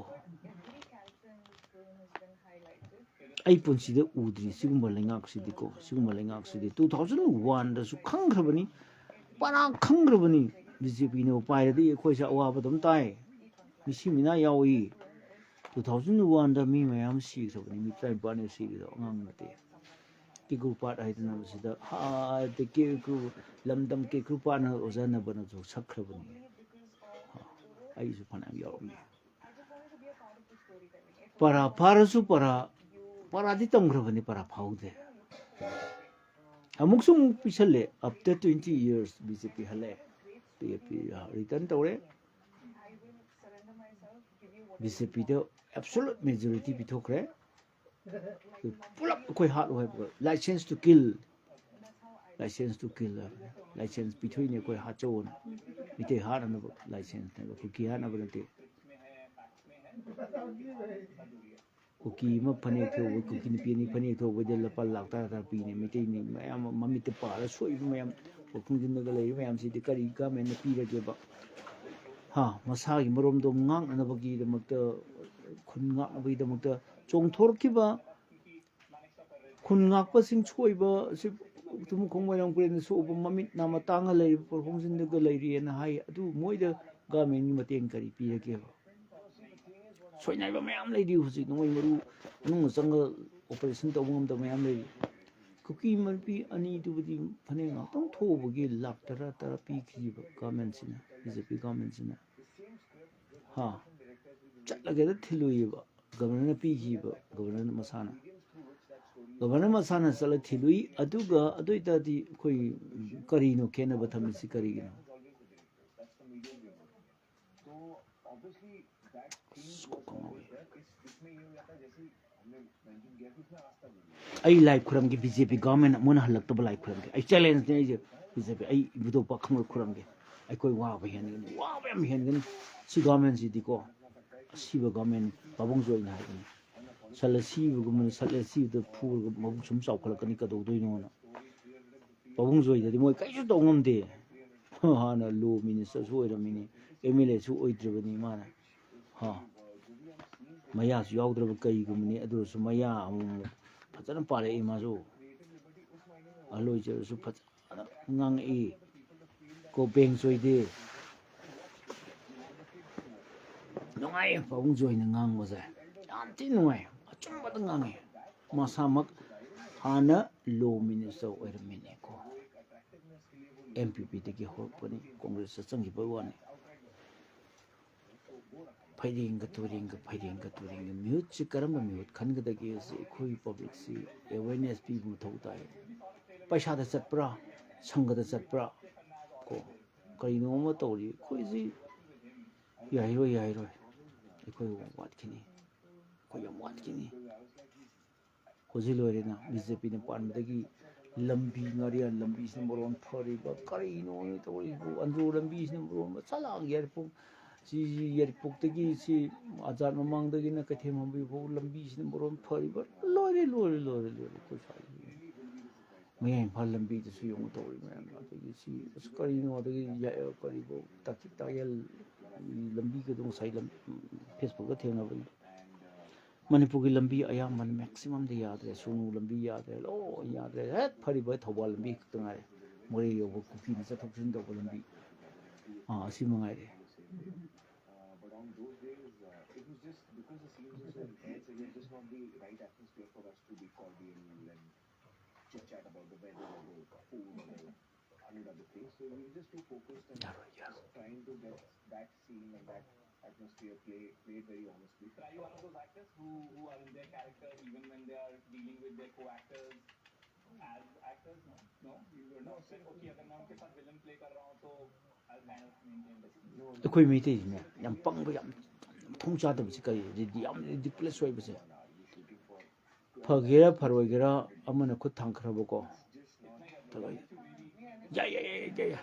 Speaker 1: ꯑꯩ ꯄꯨꯟꯁꯤꯗ ꯎꯗ꯭ꯔꯤ ꯁꯤꯒꯨꯝꯕ ꯂꯩꯉꯥꯛꯁꯤꯗꯤꯀꯣ ꯁꯤꯒꯨꯝꯕ ꯂꯩꯉꯥꯛꯁꯤꯗꯤ 2001ꯗꯁꯨ ꯈꯪꯈ꯭ꯔꯕꯅꯤ ꯄꯔꯥ ꯈꯪꯈ꯭ꯔꯕꯅꯤ BJPꯅ ꯄꯥꯏꯔꯗꯤ ꯑꯩꯈꯣꯏꯁꯦ ꯑꯋꯥꯕ ꯑꯗꯨꯝ ꯇꯥꯏ ꯃꯤꯁꯤ ꯃꯤꯅꯥ ꯌꯥꯎꯏ 2001ꯗ ꯃꯤ ꯃꯌꯥꯝ ꯁꯤꯈ꯭ꯔꯕꯅꯤ ꯃꯤ 19 ꯁꯤꯈ꯭ꯔꯕ ꯑꯉꯥꯡ ꯅꯠꯇꯦ ꯀꯦꯀ꯭ꯔꯨ ꯄꯥꯠ ꯍꯥꯏꯗꯅ ꯃꯁꯤꯗ ꯂꯝꯗꯝ ꯀꯦꯀ꯭ꯔꯨ ꯄꯥꯠꯅ ꯑꯣꯖꯥꯅꯕꯅꯁꯨ ꯁꯛꯈ꯭ꯔꯕꯅꯤ ꯑꯩꯁꯨ ꯐꯅꯌꯥꯝ ꯌꯥꯎꯔꯝꯃꯤ ꯄꯔꯥ ꯐꯥꯔꯁꯨ ꯄꯔꯥꯗꯤ ꯇꯝꯈ꯭ꯔꯕꯅꯤ ꯄꯔꯥ ꯐꯥꯎꯗꯦ ꯑꯃꯨꯛꯁꯨ ꯄꯤꯁꯜꯂꯦ ꯑꯐꯇꯔ 20 years BJP ꯍꯜꯂꯛꯑꯦ ꯔꯤꯇꯔꯟ ꯇꯧꯔꯦ BJPꯗ ꯑꯦꯕꯁꯣꯂꯨꯠ ꯃꯦꯖꯣꯔꯤꯇꯤ ꯄꯤꯊꯣꯛꯈ꯭ꯔꯦ ꯄꯨꯂꯞ ꯑꯩꯈꯣꯏ ꯍꯥꯠꯂꯣ ꯍꯥꯏꯕ ꯂꯥꯏꯁꯦꯟꯁ ꯇꯨ ꯀꯤꯜ ꯍꯥꯏꯕꯅꯤ ꯂꯥꯏꯁꯦꯟꯁ ꯄꯤꯊꯣꯛꯏꯅꯦ ꯑꯩꯈꯣꯏ ꯍꯥꯠꯆꯧꯅ ꯃꯤꯇꯩ ꯍꯥꯠꯅꯅꯕ ꯂꯥꯏꯁꯦꯟꯁꯅꯦꯕ ꯀꯨꯀꯤ ꯍꯥꯠꯅꯕ ꯅꯠꯇꯦ ꯀꯨꯀꯤ ꯑꯃ ꯐꯅꯦꯛ ꯊꯧꯕ ꯀꯨꯀꯤ ꯅꯨꯄꯤ ꯑꯅꯤ ꯐꯅꯦꯛ ꯊꯧꯕꯗ ꯂꯨꯄꯥ ꯂꯥꯛ 10 ꯄꯤꯅꯦ ꯃꯩꯇꯩꯅꯤ ꯃꯌꯥꯝ ꯃꯃꯤꯠꯇ ꯄꯥꯔ ꯁꯣꯏꯕ ꯃꯌꯥꯝ ꯈꯣꯡꯖꯤꯟꯗꯒ ꯂꯩꯔꯤꯕ ꯃꯌꯥꯝꯁꯤꯗꯤ ꯀꯔꯤ ꯒꯃꯦꯟꯅ ꯄꯤꯔꯒꯦꯕ ꯃꯁꯥꯒꯤ ꯃꯔꯣꯝꯗꯣꯝ ꯉꯥꯛꯅꯅꯕꯒꯤꯗꯃꯛꯇ ꯈꯨꯟ ꯉꯥꯛꯅꯕꯒꯤꯗꯃꯛꯇ ꯆꯣꯡꯊꯣꯔꯛꯈꯤꯕ ꯈꯨꯟ ꯉꯥꯛꯄꯁꯤꯡ ꯁꯣꯏꯕ ꯇꯨꯃꯈꯣꯡ ꯃꯣꯏꯔꯥꯡ ꯄꯨꯔꯦꯟꯗ ꯁꯣꯛꯕ ꯃꯃꯤꯠ ꯅꯥꯃ ꯇꯥꯡꯉ ꯂꯩꯔꯤꯕ ꯄꯣꯔꯈꯣꯡꯖꯤꯟꯗꯒ ꯂꯩꯔꯤꯑꯅ ꯍꯥꯏ ꯑꯗꯨ ꯃꯣꯏꯗ ꯒꯃꯦꯟꯒꯤ ꯃꯇꯦꯡ ꯀꯔꯤ ꯄꯤꯔꯒꯦꯕ ꯁꯣꯏꯅꯥꯏꯕ ꯃꯌꯥꯝ ꯂꯩꯔꯤ ꯍꯧꯖꯤꯛ ꯅꯣꯡꯃꯩ ꯃꯔꯨ ꯃꯅꯨꯡꯗ ꯆꯪꯉ ꯑꯣꯄꯔꯦꯁꯟ ꯇꯧꯕ ꯉꯝꯗꯕ ꯃꯌꯥꯝ ꯂꯩꯔꯤ ꯀꯨꯀꯤ ꯅꯨꯄꯤ ꯑꯅꯤꯗꯨꯕꯨꯗꯤ ꯐꯅꯦꯛ ꯉꯥꯛꯇꯪ ꯊꯣꯛꯎꯕꯒꯤ ꯂꯥꯛ 10 ꯄꯤꯈꯤꯕ ꯒꯃꯦꯟꯁꯤꯅ BJP ꯒꯃꯦꯟꯁꯤꯅ ꯆꯠꯂꯒꯗ ꯊꯤꯜꯂꯨꯏꯕ ꯒꯕꯔꯅꯔꯅ ꯄꯤꯈꯤꯕ ꯒꯕꯔꯅꯔ ꯃꯁꯥꯅ ꯆꯠꯂ ꯊꯤꯜꯂꯨꯏ ꯑꯗꯨꯒ ꯑꯗꯨ ꯑꯣꯏꯇꯥꯔꯗꯤ ꯑꯩꯈꯣꯏ ꯀꯔꯤꯅꯣ ꯈꯦꯠꯅꯕ ꯊꯝꯃꯤꯁꯤ ꯀꯔꯤꯒꯤꯅꯣ ꯑꯩ ꯂꯥꯏ ꯈꯨꯔꯝꯒꯤ BJP ꯒꯚꯔꯟꯃꯦꯟꯠ ꯑꯃꯨꯛ ꯍꯜꯂꯛꯇꯕ ꯂꯥꯏ ꯈꯨꯔꯝꯒꯤ ꯑꯩ ꯆꯦꯂꯦꯟꯖꯅꯤ ꯑꯩꯁꯦ BJP ꯑꯩ ꯏꯕꯨꯙꯧ ꯄꯥꯈꯪꯕ ꯈꯨꯔꯝꯒꯤ ꯑꯩꯈꯣꯏ ꯋꯥꯕ ꯌꯥꯝ ꯍꯦꯟꯒꯅꯤ ꯁꯤ ꯒꯚꯔꯟꯃꯦꯟꯠꯁꯤꯗꯤꯀꯣ ꯑꯁꯤꯕ ꯒꯚꯔꯟꯃꯦꯟꯠ ꯄꯥꯕꯨꯡꯖꯣꯏꯅ ꯍꯥꯏꯕꯅꯤ ꯁꯜꯂ ꯁꯤꯕꯒꯨꯝꯕꯅ ꯁꯜꯂ ꯁꯤꯕꯗ ꯐꯨꯔꯒ ꯃꯕꯨꯛ ꯁꯨꯝ ꯆꯥꯎꯈꯠꯂꯛꯀꯅꯤ ꯀꯩꯗꯧꯗꯣꯏꯅꯣꯅ ꯄꯥꯕꯨꯡꯖꯣꯏꯗꯗꯤ ꯃꯣꯏ ꯀꯩꯁꯨ ꯇꯧ ꯉꯝꯗꯦ ꯍꯥꯟꯅ ꯂꯣ ꯃꯤꯅꯤꯁꯇꯔꯁꯨ ꯑꯣꯏꯔꯝꯃꯤꯅꯤ MLAꯁꯨ ꯑꯣꯏꯗ꯭ꯔꯕꯅꯤ ꯃꯥꯅ ꯃꯌꯥꯁꯨ ꯌꯥꯎꯗ꯭ꯔꯕ ꯀꯩꯒꯨꯝꯕꯅꯤ ꯑꯗꯨ ꯑꯣꯏꯔꯁꯨ ꯃꯌꯥ ꯑꯃꯨꯛ ꯐꯖꯅ ꯄꯥꯜꯂꯛꯏ ꯃꯥꯁꯨ ꯑꯍꯜ ꯑꯣꯏꯖꯔꯁꯨ ꯐꯖꯅ ꯉꯥꯡꯉꯛꯏ ꯀꯣ ꯕꯦꯡꯆꯣꯏꯗꯤ ꯅꯨꯡꯉꯥꯏꯌꯦ ꯄꯥꯕꯨꯡꯖꯣꯏꯅ ꯉꯥꯡꯕꯁꯦ ꯌꯥꯝ ꯊꯤ ꯅꯨꯡꯉꯥꯏ ꯑꯆꯨꯝꯕꯗ ꯉꯥꯡꯉꯦ ꯃꯁꯥꯃꯛ ꯍꯥꯟꯅ ꯂꯣ ꯃꯤꯅꯤꯁꯇꯔ ꯑꯣꯏꯔꯝꯃꯤꯅꯦꯀꯣ MPPꯗꯒꯤ ꯍꯧꯔꯛꯄꯅꯤ ꯀꯣꯡꯒ꯭ꯔꯦꯁꯇ ꯆꯪꯈꯤꯕ ꯋꯥꯅꯤ ꯐꯩꯔꯦꯡꯒ ꯇꯨꯔꯦꯡꯒ ꯃꯤꯍꯨꯠꯁꯤ ꯀꯔꯝꯕ ꯃꯤꯍꯨꯠ ꯈꯟꯒꯗꯒꯦ ꯍꯥꯏꯁꯤ ꯑꯩꯈꯣꯏ ꯄꯕ꯭ꯂꯤꯛꯁꯤ ꯑꯦꯋꯦꯔꯅꯦꯁ ꯄꯤꯕ ꯃꯊꯧ ꯇꯥꯏ ꯄꯩꯁꯥꯗ ꯆꯠꯄ꯭ꯔꯥ ꯁꯪꯒꯗ ꯆꯠꯄ꯭ꯔꯥ ꯀꯣ ꯀꯔꯤꯅꯣ ꯑꯃ ꯇꯧꯔꯤ ꯑꯩꯈꯣꯏꯁꯤ ꯌꯥꯔꯣꯏ ꯑꯩꯈꯣꯏ ꯋꯥꯠꯈꯤꯅꯤ ꯑꯩꯈꯣꯏ ꯌꯥꯝ ꯋꯥꯠꯈꯤꯅꯤ ꯍꯧꯖꯤꯛ ꯂꯣꯏꯔꯦꯅ BJPꯅ ꯄꯥꯟꯕꯗꯒꯤ ꯂꯝꯕꯤ ꯉꯥꯔꯤꯌꯥꯟ ꯂꯝꯕꯤꯁꯤꯅ ꯃꯔꯣꯟ ꯐꯔꯤꯕ ꯀꯔꯤꯅꯣ ꯇꯧꯔꯤꯕꯨ ꯑꯟꯗ꯭ꯔꯣ ꯂꯝꯕꯤꯁꯤꯅ ꯃꯔꯣꯟ ꯆꯂꯥꯡ ꯌꯥꯏꯔꯤꯄꯣꯛ ꯁꯤ ꯌꯥꯏꯔꯤꯄꯣꯛꯇꯒꯤ ꯁꯤ ꯑꯖꯥꯠ ꯃꯃꯥꯡꯗꯒꯤꯅ ꯀꯩꯊꯦꯜ ꯃꯟꯕꯤ ꯐꯥꯎ ꯂꯝꯕꯤꯁꯤꯅ ꯃꯔꯣꯟ ꯐꯔꯤꯕ ꯂꯣꯏꯔꯦ ꯑꯩꯈꯣꯏ ꯁ꯭ꯋꯥꯏꯒꯤ ꯃꯌꯥꯏ ꯏꯝꯐꯥꯜ ꯂꯝꯕꯤꯗꯁꯨ ꯌꯦꯡꯉꯨ ꯇꯧꯔꯤ ꯃꯌꯥꯝ ꯑꯗꯒꯤ ꯁꯤ ꯑꯁ ꯀꯔꯤꯅꯣ ꯑꯗꯒꯤ ꯀꯔꯤꯕꯨ ꯇꯥꯛꯆꯤꯛ ꯇꯥꯌꯦꯜ ꯂꯝꯕꯤꯒꯗꯣ ꯉꯁꯥꯏ ꯐꯦꯁꯕꯨꯛꯇ ꯊꯦꯡꯅꯕꯅꯤ ꯃꯅꯤꯄꯨꯔꯒꯤ ꯂꯝꯕꯤ ꯑꯌꯥꯝꯕꯅ ꯃꯦꯛꯁꯤꯃꯝꯗꯤ ꯌꯥꯗ꯭ꯔꯦ ꯁꯨꯅꯨ ꯂꯝꯕꯤ ꯌꯥꯗ꯭ꯔꯦ ꯂꯣꯏ ꯌꯥꯗ꯭ꯔꯦ ꯍꯦꯛ ꯐꯔꯤꯕ ꯊꯧꯕꯥꯜ ꯂꯝꯕꯤ ꯈꯛꯇ ꯉꯥꯏꯔꯦ ꯃꯣꯔꯦ ꯌꯧꯕ ꯀꯨꯀꯤꯅ ꯆꯠꯊꯣꯛ ꯆꯠꯁꯤꯟ ꯇꯧꯕ ꯂꯝꯕꯤ ꯑꯁꯤ mꯉꯥꯏꯔꯦ
Speaker 8: But on those days, it was just because the scenes were so intense, it was just not the right atmosphere for us to be cordial and chit chat about the weather or the food or the other things. So we were just too focused on just trying to get that scene and that atmosphere played very honestly.
Speaker 10: Are you one of those actors who are in their character even when they are dealing with their co-actors as actors? No? You were not saying, okay, अगर मैं उनके साथ villain play कर रहा हूँ तो I'll kind of maintain distance.
Speaker 1: ꯑꯩꯈꯣꯏ ꯃꯩꯇꯩꯁꯤꯅꯦ ꯌꯥꯝ ꯄꯪꯕ ꯌꯥꯝ ꯊꯣꯡ ꯆꯥꯗꯕꯁꯤ ꯀꯔꯤ ꯌꯥꯝ ꯔꯤꯗꯤꯀꯨꯂꯁ ꯑꯣꯏꯕꯁꯦ ꯐꯒꯦꯔꯥ ꯐꯔꯣꯏꯒꯦꯔꯥ ꯑꯃꯅ ꯈꯨꯠ ꯊꯥꯡꯈ꯭ꯔꯕꯀꯣ ꯌꯥꯏ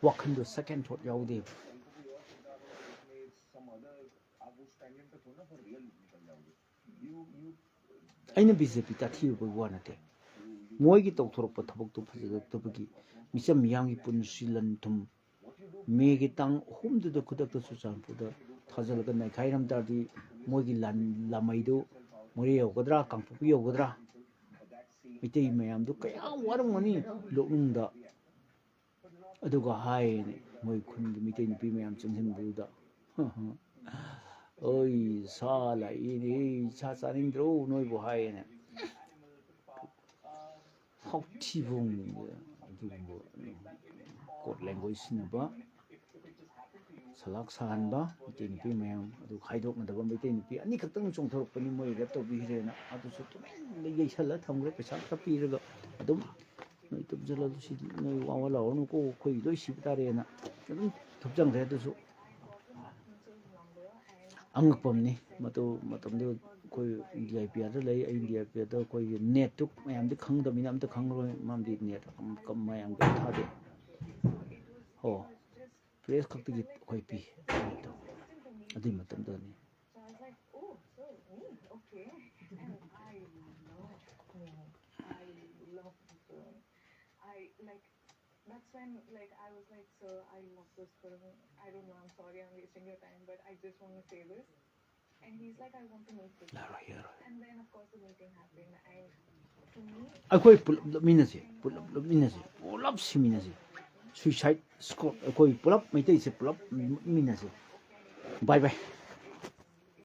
Speaker 1: ꯋꯥꯈꯟꯗꯣ ꯁꯦꯀꯦꯟ ꯊꯣꯠ ꯌꯥꯎꯗꯦꯕ ꯑꯩꯅ BJP ꯇꯥꯊꯤꯔꯨꯕꯒꯤ ꯋꯥ ꯅꯠꯇꯦ ꯃꯣꯏꯒꯤ ꯇꯧꯊꯣꯔꯛꯄ ꯊꯕꯛꯇꯣ ꯐꯖꯔꯛꯇꯕꯒꯤ ꯃꯤꯆꯝ ꯃꯤꯌꯥꯝꯒꯤ ꯄꯨꯟꯁꯤ ꯂꯟ ꯊꯨꯝ ꯃꯦꯒꯤ ꯇꯥꯡ 3ꯗꯨꯗ ꯈꯨꯗꯛꯇ ꯆꯨꯔꯆꯥꯟꯄꯨꯔꯗ ꯊꯥꯖꯤꯜꯂꯒ ꯅꯩꯈꯥꯏꯔꯝ ꯇꯥꯔꯗꯤ ꯃꯣꯏꯒꯤ ꯂꯥꯟꯃꯩꯗꯨ ꯃꯣꯔꯦ ꯌꯧꯒꯗ꯭ꯔꯥ ꯀꯥꯡꯄꯣꯛꯄꯤ ꯌꯧꯒꯗ꯭ꯔꯥ ꯃꯩꯇꯩ ꯃꯌꯥꯝꯗꯨ ꯀꯌꯥ ꯋꯥꯔꯝꯒꯅꯤ ꯂꯣꯛꯅꯨꯡꯗ ꯑꯗꯨꯒ ꯍꯥꯏꯌꯦꯅꯦ ꯃꯣꯏ ꯈꯨꯟꯒꯤ ꯃꯩꯇꯩ ꯅꯨꯄꯤ ꯃꯌꯥꯝ ꯆꯪꯁꯤꯟꯕꯗꯨꯗ ꯑꯣꯏ ꯁꯥ ꯂꯥꯛꯏꯅꯦ ꯁꯥ ꯆꯥꯅꯤꯡꯗ꯭ꯔꯣ ꯅꯣꯏꯕꯨ ꯍꯥꯏꯌꯦꯅꯦ ꯍꯥꯎꯊꯤꯕꯣꯡ ꯑꯗꯨꯒꯨꯝꯕ ꯀꯣꯔꯠ ꯂꯦꯡꯒ꯭ꯋꯦꯖ ꯁꯤꯖꯤꯟꯅꯕ ꯁꯂꯥꯛ ꯁꯥꯍꯟꯕ ꯃꯩꯇꯩ ꯅꯨꯄꯤ ꯃꯌꯥꯝ ꯑꯗꯨ ꯈꯥꯏꯗꯣꯛꯅꯗꯕ ꯃꯩꯇꯩ ꯅꯨꯄꯤ ꯑꯅꯤꯈꯛꯇꯪ ꯆꯣꯡꯊꯣꯔꯛꯄꯅꯤ ꯃꯣꯏ ꯔꯦꯞ ꯇꯧꯕꯤꯈ꯭ꯔꯦꯅ ꯑꯗꯨꯁꯨ ꯇꯨꯃꯤꯟꯅ ꯌꯩꯁꯜꯂ ꯊꯝꯈ꯭ರೆ ꯄꯩꯁꯥ ꯈꯔ ꯄꯤꯔꯒ ꯑꯗꯨꯝ ꯅꯣꯏ ꯇꯨꯞꯁꯤꯜꯂ ꯁꯤ ꯅꯣꯏ ꯋꯥꯋꯥ ꯂꯥꯎꯔꯅꯨꯀꯣ ꯑꯩꯈꯣꯏꯒꯤ ꯂꯣꯏ ꯁꯤꯕ ꯇꯥꯔꯦꯅ ꯑꯗꯨꯝ ꯊꯨꯞꯆꯟꯈ꯭ꯔꯦ ꯑꯗꯨꯁꯨ ꯑꯉꯛꯄ ꯑꯃꯅꯤ ꯃꯇꯝꯗꯨ ꯑꯩꯈꯣꯏ DIPRꯗ ꯂꯩ ꯑꯩ DIPRꯗ ꯑꯩꯈꯣꯏꯒꯤ ꯅꯦꯠꯇꯨ ꯃꯌꯥꯝꯗꯤ ꯈꯪꯗꯕꯅꯤꯅ ꯑꯝꯇ ꯈꯪꯉꯔꯣꯏ ꯃꯔꯝꯗꯤ ꯅꯦꯠ ꯃꯌꯥꯝꯒꯤ ꯊꯥꯗꯦ ꯍꯣ ꯄ꯭ꯔꯦꯁ ꯈꯛꯇꯒꯤ ꯑꯩꯈꯣꯏ ꯄꯤ ꯑꯗꯨꯒꯤ ꯃꯇꯝꯗꯅꯤ
Speaker 9: So I was like, oh, so me, okay. And I love this film. That's when, I was like, sir, I love this film. I don't know, I'm sorry I'm wasting your time, but I just want to say this. And he's like, I want to meet with you. And then, of course, the meeting happened. And to me,
Speaker 1: ꯑꯩꯈꯣꯏ ꯄꯨꯂꯞ ꯂꯞꯃꯤꯟꯅꯁꯤ ꯁꯤꯃꯤꯟꯅꯁꯤ suicide Scott ꯑꯩꯈꯣꯏ ꯄꯨꯂꯞ ꯃꯩꯇꯩꯁꯦ ꯄꯨꯂꯞ ꯃꯤꯟꯅꯁꯤ ꯕꯥꯏ